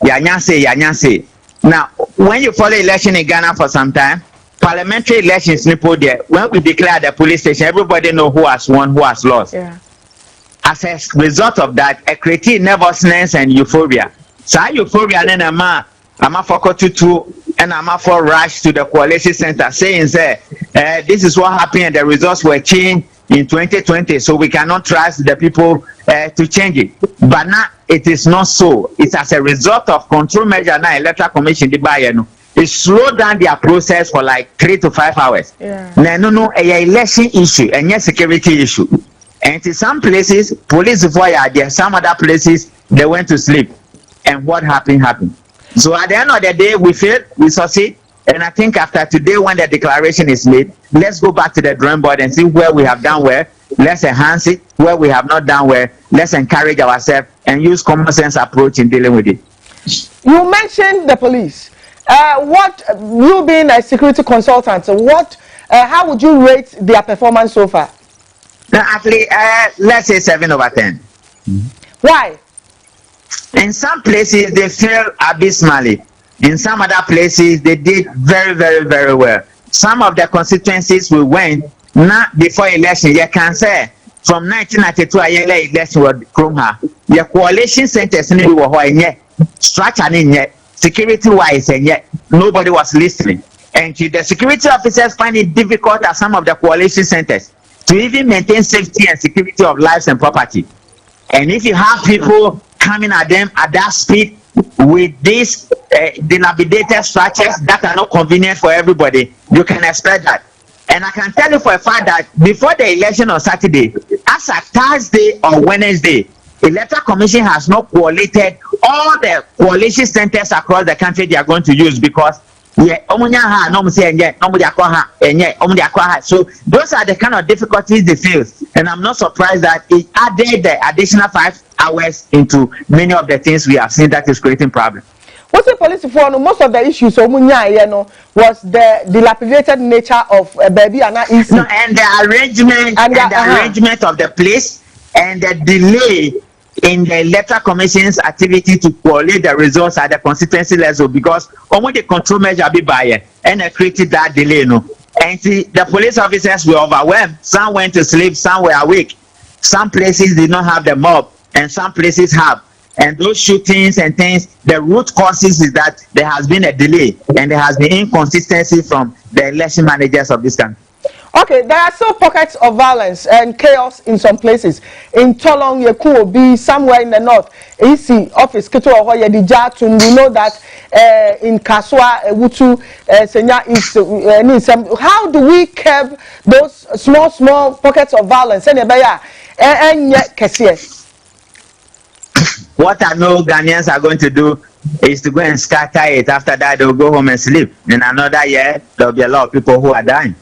yanyanse. Now, when you follow election in Ghana for some time, parliamentary elections nipo there. When we declare the police station, everybody know who has won, who has lost. Yeah. As a result of that, a creative nervousness and euphoria. So euphoria then I'm for tutu and I'm for rush to the coalition center saying this is what happened and the results were changed in 2020, so we cannot trust the people to change it. But now it is not so. It's as a result of control measure now electoral commission it slowed down their process for like 3 to 5 hours. Yeah. No, a election issue and a security issue. And in some places, police were there. Some other places they went to sleep. And what happened. So at the end of the day, we failed, we succeed. And I think after today, when the declaration is made, let's go back to the drawing board and see where we have done well. Let's enhance it. Where we have not done well, let's encourage ourselves and use common sense approach in dealing with it. You mentioned the police. What you being a security consultant, how would you rate their performance so far? Now, actually, let's say 7 over 10. Why? In some places, they failed abysmally. In some other places, they did very, very, very well. Some of the constituencies we went, not before election, you can say, from 1992, election was Krumha. The coalition centers were structure, security-wise, and yet nobody was listening. And the security officers find it difficult at some of the coalition centers to even maintain safety and security of lives and property. And if you have people coming at them at that speed with these dilapidated structures that are not convenient for everybody, you can expect that. And I can tell you for a fact that before the election on Saturday, as a Thursday or Wednesday, Electoral Commission has not collated all the coalition centers across the country they are going to use because so those are the kind of difficulties they face, and I'm not surprised that it added the additional 5 hours into many of the things we have seen that is creating problems. What's the police for? Most of the issues was the dilapidated nature of baby and easy. No, and the arrangement arrangement of the place and the delay in the electoral commission's activity to collate the results at the constituency level because only the control measure be by and created that delay. And see, the police officers were overwhelmed. Some went to sleep, some were awake. Some places did not have the mob, and some places have. And those shootings and things, the root causes is that there has been a delay and there has been inconsistency from the election managers of this country. Okay, there are still pockets of violence and chaos in some places. In Tolong, Yeku be somewhere in the north. EC office, Kito Ohoye, Dijatum. We know that in Kaswa, Wutu, Senya is. How do we curb those small pockets of violence? What I know Ghanaians are going to do is to go and scatter it. After that, they'll go home and sleep. In another year, there'll be a lot of people who are dying.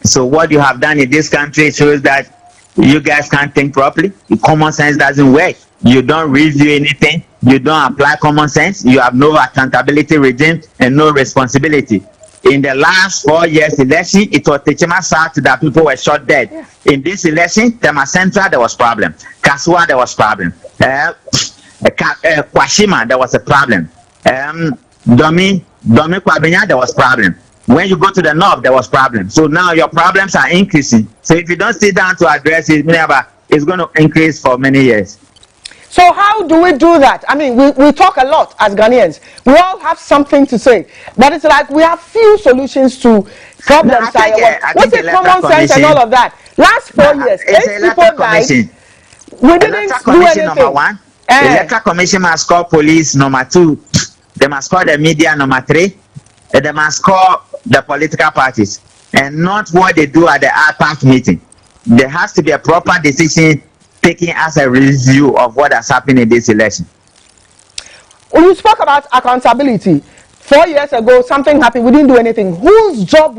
So what you have done in this country shows that you guys can't think properly. Common sense doesn't work. You don't review anything. You don't apply common sense. You have no accountability regime and no responsibility. In the last 4 years election, it was Techema South that people were shot dead. Yeah. In this election, Tema Central, there was problem. Kaswa, there was problem. Kwashima, there was a problem. Domi Kwabenya, there was problem. When you go to the north, there was problem. So now your problems are increasing. So if you don't sit down to address it, it's going to increase for many years. So how do we do that? I mean, we talk a lot as Ghanaians. We all have something to say. But it's like we have few solutions to problems. What's the common sense and all of that? Last 4 years, 8 people died. We didn't do anything. Number one. The electoral commission must call police. Number two, they must call the media. Number three, they must call the political parties, and not what they do at the APAC meeting. There has to be a proper decision taken as a review of what has happened in this election. When you spoke about accountability, 4 years ago something happened, we didn't do anything. Whose job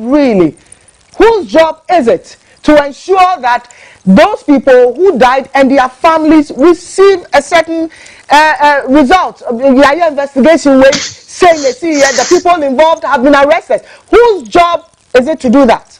is it to ensure that those people who died and their families receive a certain result? The investigation way saying the people involved have been arrested. Whose job is it to do that?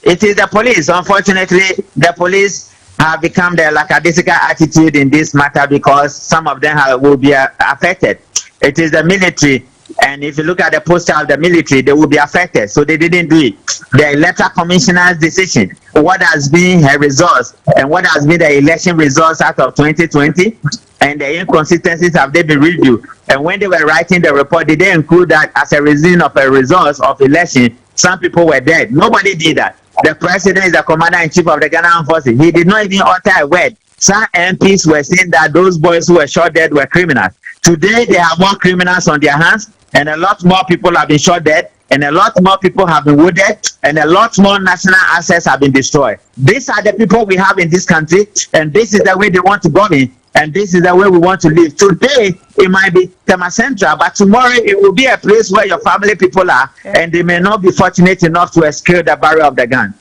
It is the police. Unfortunately, the police have become the lackadaisical attitude in this matter because some of them will be affected. It is the military, and if you look at the poster of the military, they will be affected. So they didn't do it. The electoral commissioner's decision, what has been her results, and what has been the election results out of 2020, and the inconsistencies have they been reviewed. And when they were writing the report, did they include that as a result of a results of election, some people were dead? Nobody did that. The president is the commander-in-chief of the Ghana Armed Forces. He did not even utter a word. Some MPs were saying that those boys who were shot dead were criminals. Today, they have more criminals on their hands, and a lot more people have been shot dead, and a lot more people have been wounded, and a lot more national assets have been destroyed. These are the people we have in this country, and this is the way they want to govern, and this is the way we want to live. Today, it might be Tema Central, but tomorrow it will be a place where your family people are, and they may not be fortunate enough to escape the barrier of the gun.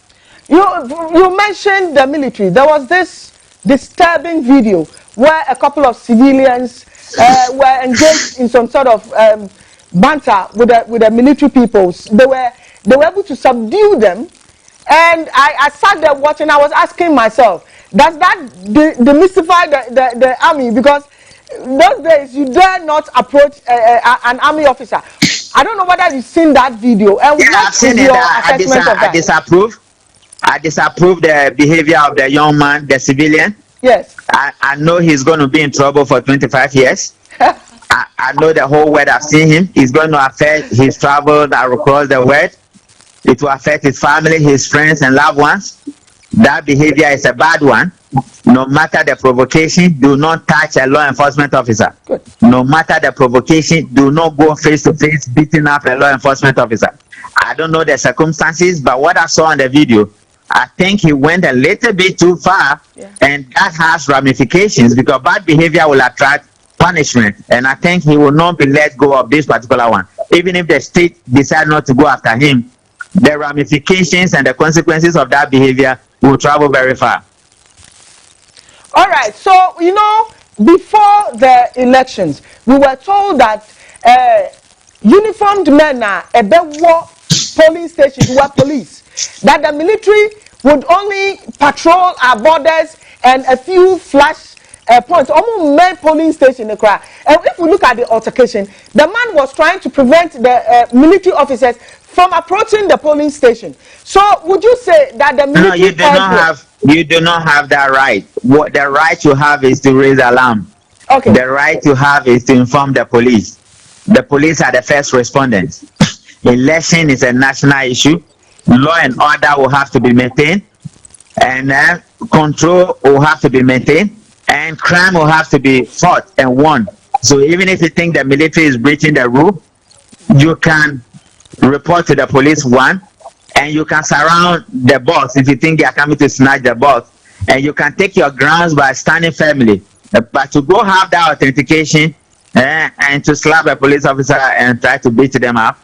You mentioned the military. There was this disturbing video where a couple of civilians were engaged in some sort of banter with the military peoples. They were able to subdue them, and I sat there watching. I was asking myself, does that demystify the army? Because those days you dare not approach an army officer. I don't know whether you've seen that video. And yeah, I've seen it. I disapprove the behavior of the young man, the civilian. Yes. I know he's going to be in trouble for 25 years. I know the whole world. I've seen him. He's going to affect his travel across the world. It will affect his family, his friends, and loved ones. That behavior is a bad one. No matter the provocation, do not touch a law enforcement officer. Good. No matter the provocation, do not go face to face beating up a law enforcement officer. I don't know the circumstances, but what I saw on the video, I think he went a little bit too far, and that has ramifications because bad behavior will attract punishment, and I think he will not be let go of this particular one. Even if the state decide not to go after him, the ramifications and the consequences of that behavior will travel very far. All right, so before the elections, we were told that uniformed men are a polling stations were police, that the military would only patrol our borders and a few flash points, almost main polling station in the crowd. And if we look at the altercation, the man was trying to prevent the military officers from approaching the polling station. So would you say that the military... No, you do not have that right. What the right you have is to raise alarm. Okay. The right you have is to inform the police. The police are the first respondents. Election is a national issue. law and order will have to be maintained, and then control will have to be maintained, and crime will have to be fought and won. So even if you think the military is breaching the rule, you can report to the police, one, and you can surround the boss if you think they are coming to snatch the boss, and you can take your grounds by standing firmly. But to go have that authentication and to slap a police officer and try to beat them up,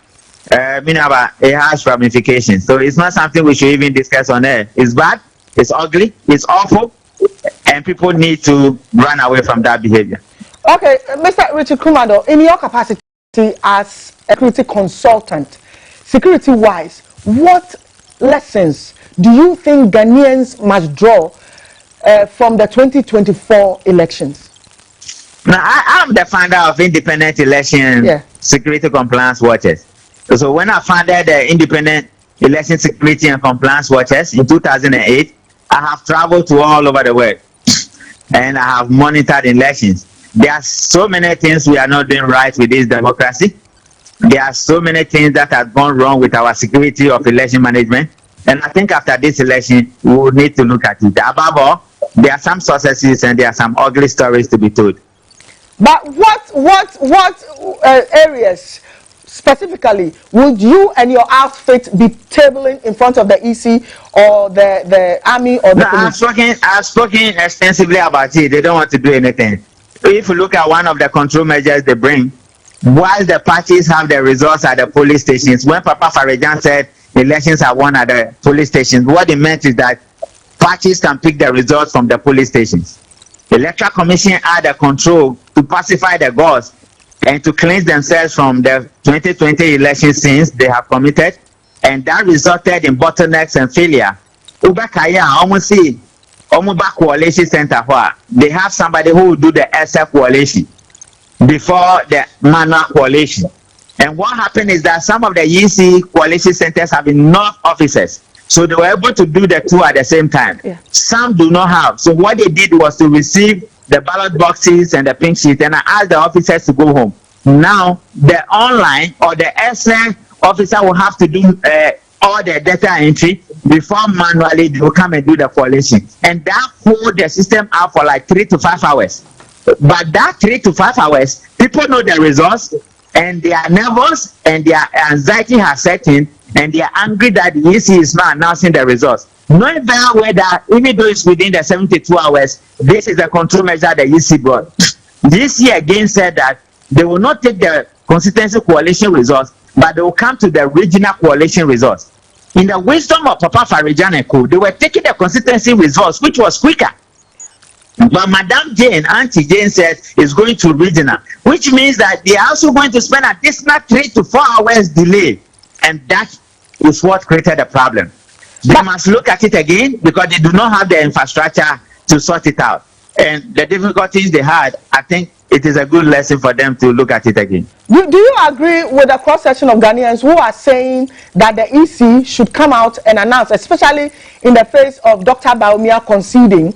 it has ramifications. So it's not something we should even discuss on air. It's bad, it's ugly, it's awful, and people need to run away from that behavior. Okay, Mr. Richard Kumado, in your capacity as a security consultant, security-wise, what lessons do you think Ghanaians must draw from the 2024 elections? Now, I'm the founder of Independent Election Security Compliance Watchers. So when I founded the Independent Election Security and Compliance Watchers in 2008, I have traveled to all over the world and I have monitored elections. There are so many things we are not doing right with this democracy. There are so many things that have gone wrong with our security of election management. And I think after this election, we will need to look at it. Above all, there are some successes and there are some ugly stories to be told. But what areas specifically would you and your outfit be tabling in front of the EC or the army or the police? I've spoken extensively about it. They don't want to do anything. If you look at one of the control measures they bring, while the parties have the results at the police stations, when Papa Farajan said elections are won at the police stations, what it meant is that parties can pick the results from the police stations. The Electoral Commission had the control to pacify the gods and to cleanse themselves from the 2020 election sins they have committed, and that resulted in bottlenecks and failure. Coalition Center, where they have somebody who will do the SF coalition before the manual coalition. And what happened is that some of the EC coalition centers have enough officers, so they were able to do the two at the same time. Some do not have. So what they did was to receive the ballot boxes and the pink sheet and ask the officers to go home. Now, the online or the SF officer will have to do all the data entry before manually they will come and do the coalition. And that hold the system up for like 3 to 5 hours. But that 3 to 5 hours, people know the results and they are nervous and their anxiety has set in and they are angry that the EC is not announcing the results. Knowing very well that even though it's within the 72 hours, this is a control measure the EC brought. This year again said that they will not take the constituency coalition results, but they will come to the regional coalition results. In the wisdom of Papa Farajan and Co, they were taking the constituency results, which was quicker. But Madam Jane, Auntie Jane said, is going to regional, which means that they are also going to spend additional 3 to 4 hours delay. And that is what created the problem. They must look at it again because they do not have the infrastructure to sort it out. And the difficulties they had, I think it is a good lesson for them to look at it again. Do you agree with the cross-section of Ghanaians who are saying that the EC should come out and announce, especially in the face of Dr. Bawumia conceding?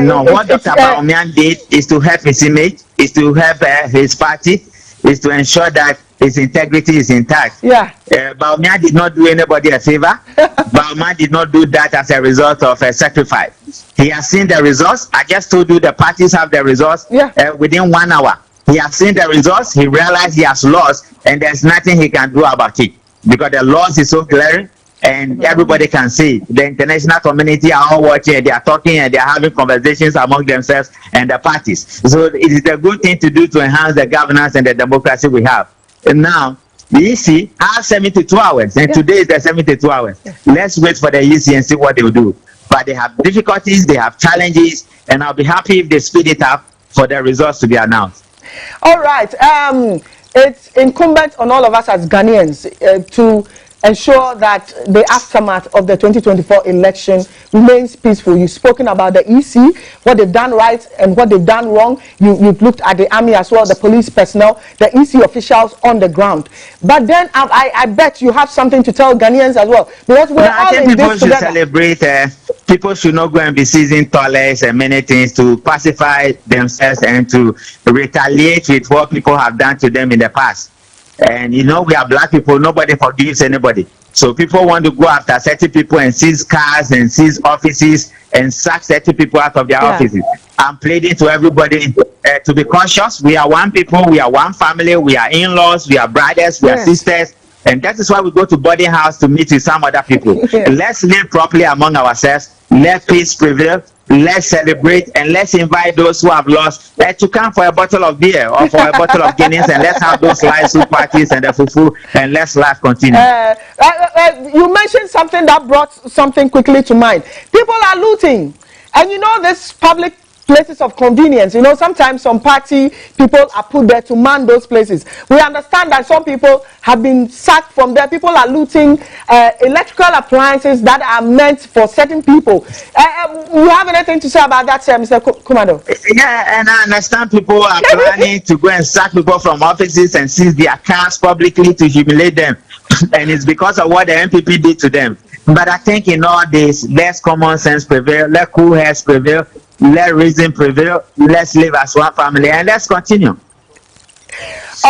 No, what Dr. Bawumia did is to help his image, is to help his party, is to ensure that his integrity is intact. Bawumia did not do anybody a favor. Bawumia did not do that as a result of a sacrifice. He has seen the results. I just told you the parties have the results within 1 hour. He has seen the results. He realized he has lost, and there's nothing he can do about it because the loss is so glaring, and everybody can see. The international community are all watching. They are talking and they are having conversations among themselves and the parties. So it is a good thing to do to enhance the governance and the democracy we have. And now the EC has 72 hours, and today is the 72 hours. Let's wait for the EC and see what they will do. But they have difficulties, they have challenges, and I'll be happy if they speed it up for the results to be announced. All right. It's incumbent on all of us as Ghanaians to ensure that the aftermath of the 2024 election remains peaceful. You've spoken about the EC, what they've done right and what they've done wrong. You've looked at the army as well, the police personnel, the EC officials on the ground. But then I bet you have something to tell Ghanaians as well. Because we're all in this together. Celebrate. People should not go and be seizing toilets and many things to pacify themselves and to retaliate with what people have done to them in the past. And you know, we are black people, nobody forgives anybody. So people want to go after certain people and seize cars and seize offices and sack certain people out of their offices. I'm pleading to everybody to be conscious. We are one people, we are one family, we are in-laws, we are brothers, we are sisters. And that is why we go to boarding house to meet with some other people. Let's live properly among ourselves. Let peace prevail. Let's celebrate and let's invite those who have lost to come for a bottle of beer or for a bottle of Guinness, and let's have those live soup parties and the fufu, and let's life continue. You mentioned something that brought something quickly to mind. People are looting, and you know this public places of convenience. You know, sometimes some party people are put there to man those places. We understand that some people have been sacked from there. People are looting electrical appliances that are meant for certain people. You have anything to say about that, Mr. Kumado? Yeah, and I understand people are planning to go and sack people from offices and seize their cars publicly to humiliate them. And it's because of what the MPP did to them. But I think in all this, let common sense prevail, let cool heads prevail, let reason prevail, let's live as one family, and let's continue.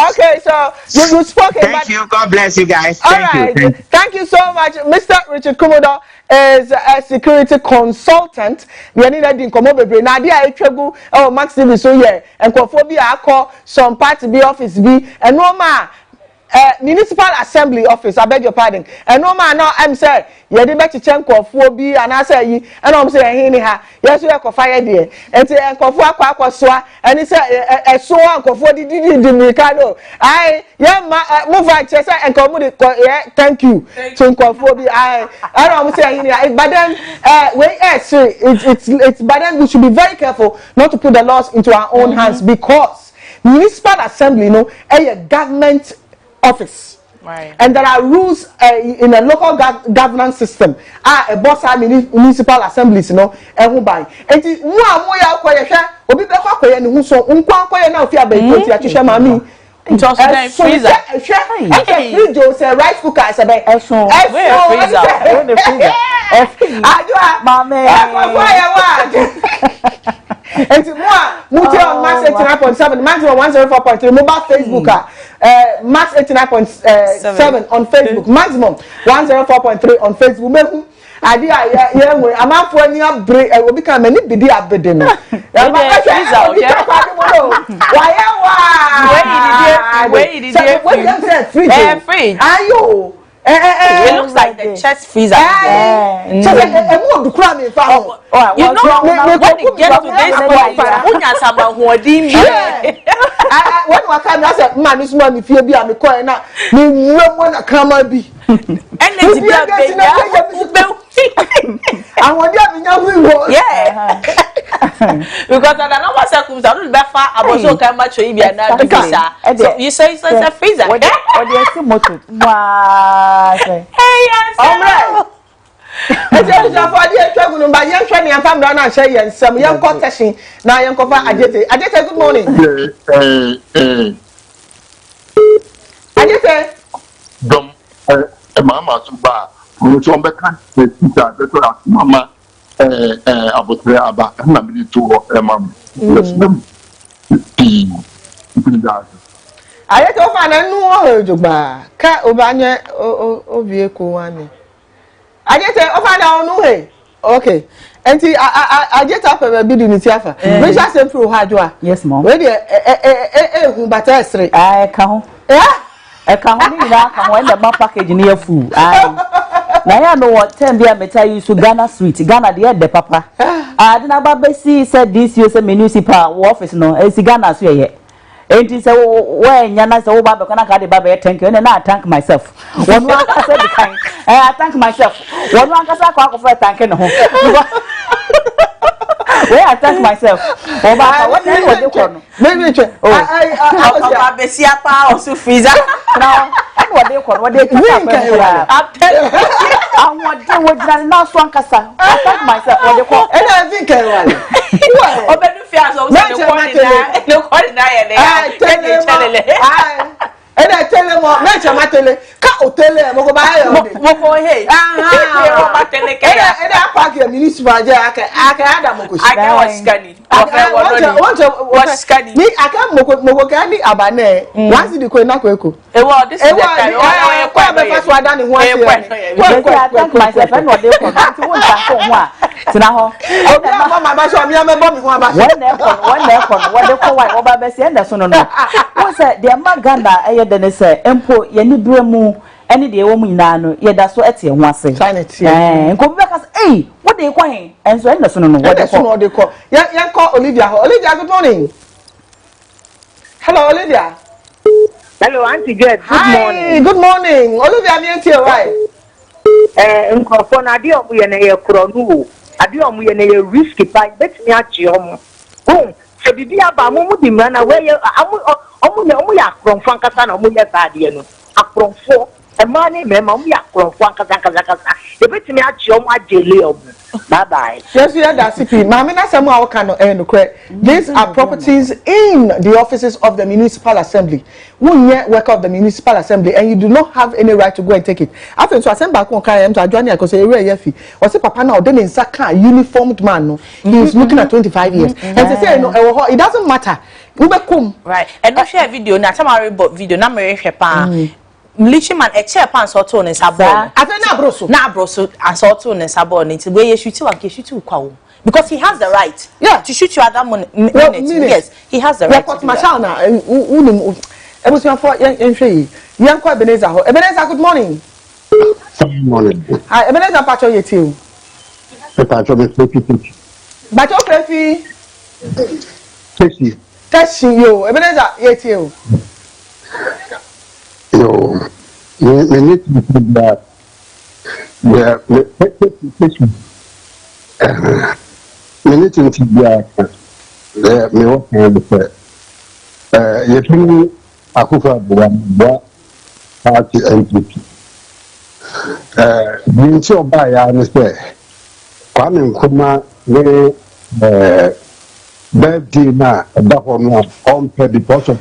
Okay, so you spoke about... Thank you. God bless you guys. Thank you so much. Mr. Richard Kumodo is a security consultant. We need to come over. Now, I travel. Oh, Max TV so yeah. And Kofobi, I call some party be office be and no ma. Municipal Assembly office, I beg your pardon. And no man, now I'm saying, you did better check for be and I say, and I'm saying, yes, we are fire there. And say, Kofa, and he said, a so uncle for the Ricardo. I, move right, and come with it. Thank you. To Kofobi, I'm saying, but then, but then we should be very careful not to put the laws into our own hands, because Municipal Assembly, you know, a government office, right? And there are rules in a local governance system. A boss municipal assemblies, you know, and buy. And obi be kwa koye ni hu so nkwa koye na ofia ba ikoti atwehwe mami into freezer fridge say rice cooker say be freezer ajua mame and more on Max 89.7, maximum 104.3, mobile Facebook, Max 89.7 on Facebook, maximum 104.3 on Facebook. I'm out for any break. I will become any bidi abede no. Free. Ayo. It looks like the chest freezer. You know, when it gets to this point, when I come, I said, "Man, this man, if you be a me coin now, me want come be." And it's I want you yeah. Because I don't know circumstances. I don't better. I was so kind much you be another. So you say it's a freezer. What do you see motor? Wow. Hey, yes. Alright. I tell you, for the travel, but young training and family and share and some young concession. Now, young cover, Ajete. Ajete, good morning. Ajete. Dom, Mama, Suba, Muchombekan, the Mama, Abotre Abba, and I'm to Mama. I let off and I know Juba. Cat Obanya Ovieko one. I get off and I know hey. Okay. And see, I get up a bit in the Tiafa. Which I said through Hardua. Yes, mom. Ready, but I can't. Yeah. I can't when the map package near food. Now I know what 10 beer metal you to Ghana Street, Ghana the papa. I didn't about see said this year's municipal office no, it's Ghana yet. And he said, when Yana said, oh, Baba, can I get the Baba? Thank you. And then I thank myself. One one I said the time. I thank myself. One one I said, for thanking home. Where I thank myself. Oh, Baba, what do you want? Maybe I was a power of freezer. Now, what they call what they call I want to what not strong cassa. I thank myself what they call. And I think Oh, but the fears of I tell them more, mention my tele, cut or tell them, go buy hey. I pack your municipal jack, I can me, I can't Mogani Abane, once the Quenaco. This is the first one done in one year. I thank myself and what they want to want. Now, what they call what Baba Anderson. What's that? The Maganda, I then say, Empo, Yenny Bremu, any day woman, yet that's what Etienne was saying. Sanity, and go back as, hey, what they call and so Anderson, what they call. Young call Olivia. Olivia, good morning. Hello, Olivia. Hello, Auntie Good. Good morning. Good morning. Olivia, I'm here, right? Microphone, I deal with a chrono. I deal with a risky pipe, bet me at your home. Oh, so did you have a moment in man away? I'm from Frankastan, I'm a from 4. A money, ma'am, we are from Frankastan. The bet me at your my jail. Bye bye. Yes, yeah, that's it. Mamina Samuel cannot end. These are properties in the offices of the municipal assembly. 1 year work of the municipal assembly, and you do not have any right to go and take it. After so I send back one carry to Adwania because he really yefi. Was it Papa now? Then in Saka uniformed man. No, he is looking at 25 years, and they say no, it doesn't matter. Right, and no share video. Now, tomorrow video. Now, Mary Shepa. Lichiman a chair pants or tone in Sabon. I think Nabroso and saw tone in Sabon into where you shoot you and shoot you because he has the right. Yeah, to shoot you at that minute. Yes, he has the right. What Machana and was your for young Ebenezer. Ebenezer, good morning. Good morning. Hi, Ebenezer Pacho Yetu. But okay, Tashi, you, Ebenezer Yetu. No, we need to do that. We need to do that. Me what kind of you think Akufa Bawumia party NPP. We should buy an say. Kwame Nkrumah we birthday na that one on because of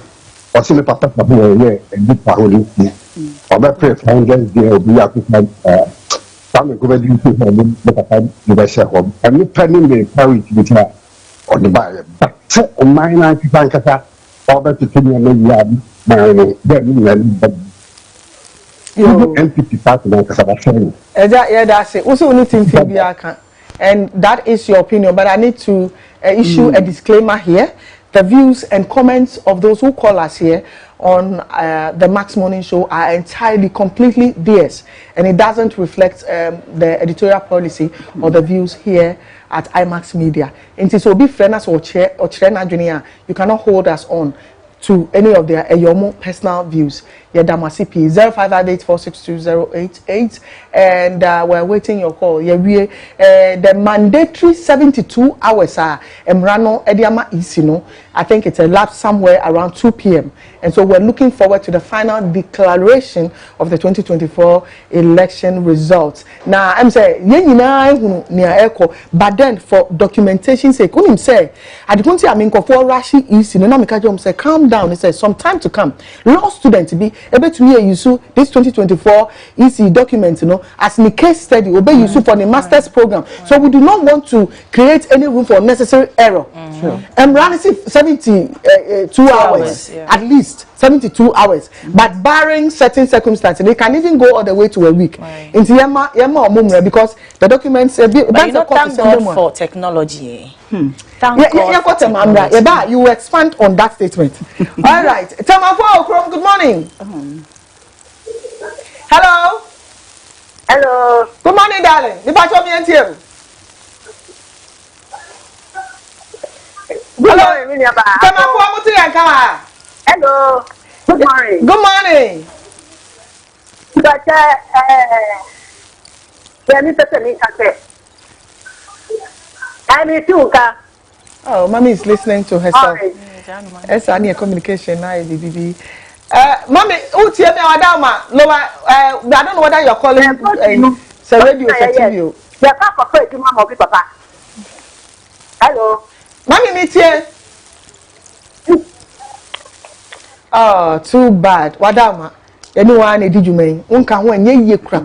or see the papa here and this holy or my pray for hundreds there will be a good some go do the papa the share home and me penny me carry with her on the buy but for mine bank or better to me no yard my then NPP party na kasaba yeah, that's it. Also, only thing to be and that is your opinion, but I need to issue a disclaimer here. The views and comments of those who call us here on the Max Morning Show are entirely, completely theirs, and it doesn't reflect the editorial policy or the views here at IMAX Media. And so, be friends or Junior, you cannot hold us on to any of their Eyomo personal views. Yadamasipi 0558462088, and we're waiting your call. The mandatory 72 hours are Emrano Ediama Isino. I think it's a lapse somewhere around 2 p.m. And so we're looking forward to the final declaration of the 2024 election results. Now I'm saying but then for documentation sake, when him say I don't say I mean for Rashi Isino, na mikajo say calm down. He says some time to come. Law student be able to hear you this 2024 EC document, as in a case study, obey you for the master's program. So we do not want to create any room for unnecessary error. And run 72 hours, at least 72 hours. But barring certain circumstances, they can even go all the way to a week. Into Yama because the documents but you know, thank God for technology. Thank God. You expand on that statement. All right. Tamafo Okrom, good morning. Hello. Hello. Good morning, darling. Hello. Hello. Good morning. Good morning. Oh, mommy is listening to herself. It's a communication now, BB. Mommy, I don't know whether you're calling it's a radio or TV. Hello. Mommy, meet here. Oh, too bad. Wadama. Anyone did you mean? Unka when ye crack.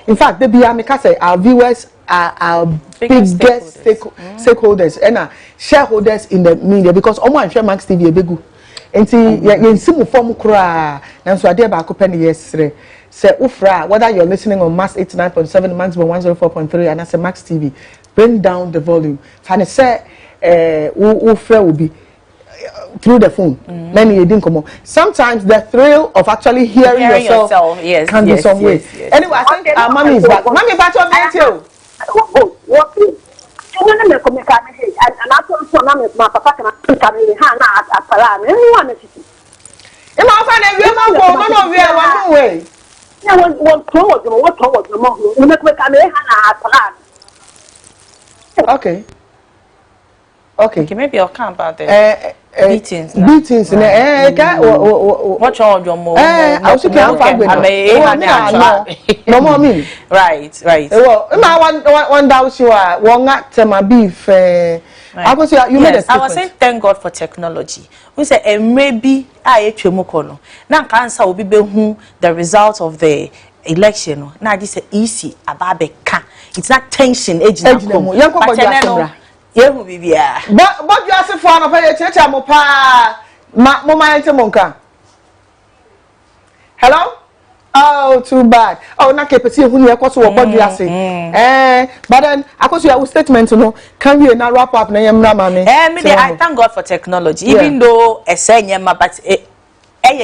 In fact, the Biamika say our viewers are our biggest stakeholders and shareholders in the media because Omo share Max TV ebegu. Enti ye simu form kra na so ade ba ko penny yesterday. Say ufra whether you're listening on Max 89.7, Max 104.3 and say Max TV, bring down the volume. Fane say ufra will be through the phone. Many didn't come on. Sometimes the thrill of actually hearing yourself yes, can be some way. Yes. Anyway, I think our mommy is back. Mommy, back to you. What? When I come and I told my papa can come in hand at Paran. Anyone is it? Am I finding you? No, we are one way. Now, what told the mom? You make me come in hand at Paran. Okay, maybe I'll come about the beatings. Beatings. Watch all your more. I was looking at no more me. Right. Well, one doubt you are one act my beef. I was you made a statement. I was saying thank God for technology. We say maybe I chemukono. Now cancer will be the result of the election. Now this is easy ababe ka. It's not tension Yehu bibia. But you ask for an pay church mo pa mama monka. Hello? Oh, too bad. Oh, na kepesi hu ne ekoso wo bodu ase. But then akoso your statement no can we na wrap up na yemra mame. I thank God for technology even though esenyema but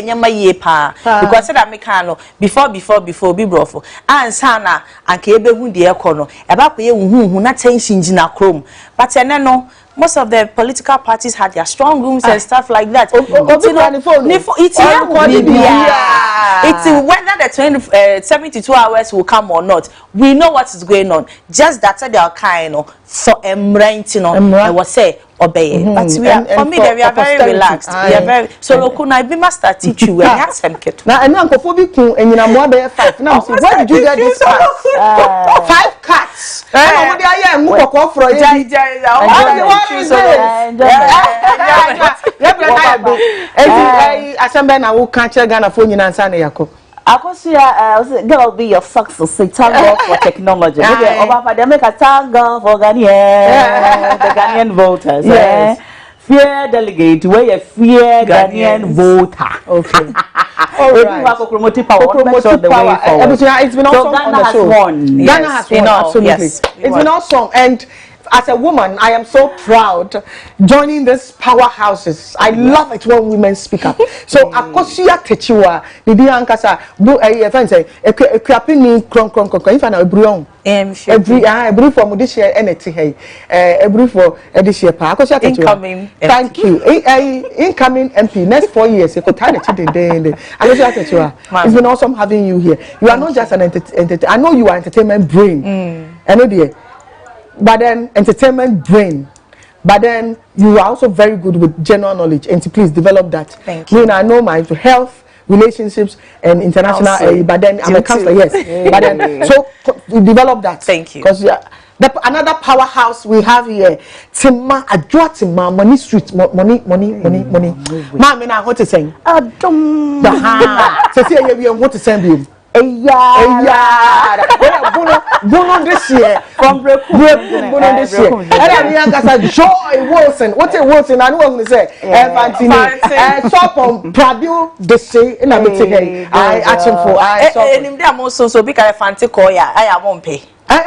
nyama ye pa because that me can no before be brofo ansa na anka ebehu de ekono eba ko ye hu na tension gina chrome but no most of the political parties had their strong rooms and stuff like that. It's whether the 72 hours will come or not. We know what is going on. Just that they are kind of for I was say obey. But we are for me we are very relaxed. We are very so lokuna I be master teach you and ask them keto. Na enu ankofo ku enyina mo be 5. Now so where did you get this 5 cats? And what they are mu kokko fro ye. Assembly na wo kan che Ghana fo nyina nsa na yakọ. Akosia girl be your success. Say thank God for technology. Maybe over they make a thank God for Ghanaian, the Ghanaian voters. Yes. Fear delegate, where you fear Ghanaian voter. Okay. All right. It's been awesome on the show. Ghana has won, absolutely. Yes, it's been awesome. And as a woman, I am so proud joining these powerhouses. I love it when women speak up. So, akosia techiwa, Didi Ankasa, friend say, ekwapini kron, if I know ebruon. Every for this year, anything, every for this year, akosia techiwa. Incoming. Thank you. Incoming MP. Next 4 years, akosia techiwa. It's been awesome having you here. You are not just an entertainer. I know you are entertainment brain. I know dear. But then entertainment brain, but then you are also very good with general knowledge, and please develop that. Thank you. I know my health, relationships, and international. But then I'm a counselor, yes. But then so we develop that. Thank you. Because another powerhouse we have here, Tima Adwatima, money street, money. Mama, I want to sing. So see, we want to send you. Bono this year from Bono this year. And then young guys Joy Wilson. What is Wilson? I know what to say. Shop on Pradu this year. And I'm saying, I action for I. And I'm also so big. I fancy Koya. I won't pay. All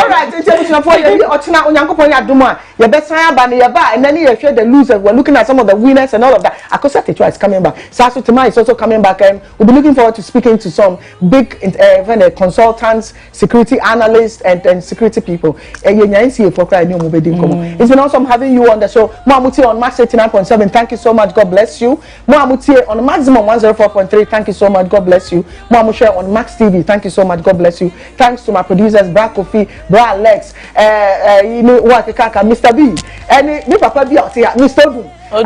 right, introduction for you. Otina Onyankopon Aduma. Your best and then you share the losers. We're looking at some of the winners and all of that. Akosia Tetua is coming back. Sasu Tima is also coming back, and we'll be looking forward to speaking to some big consultants, security analysts, and security people. It's been awesome having you on the show. Moamuti on Max 89.7. Thank you so much. God bless you. Moamuti on maximum 104.3. Thank you so much. God bless you. Moamushe on Max TV. Thank you so much. God bless you. Thanks to my producers, Bra Kofi, Bra Alex, Mr. B, and me Papa B out here, Mr. Boom. Say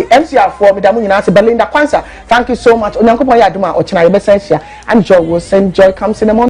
MCR4, say Belinda Kwanza. Thank you so much. Onyankopon Yaduma, Ochina Yebesensia, and Joy will send Joy comes in the morning.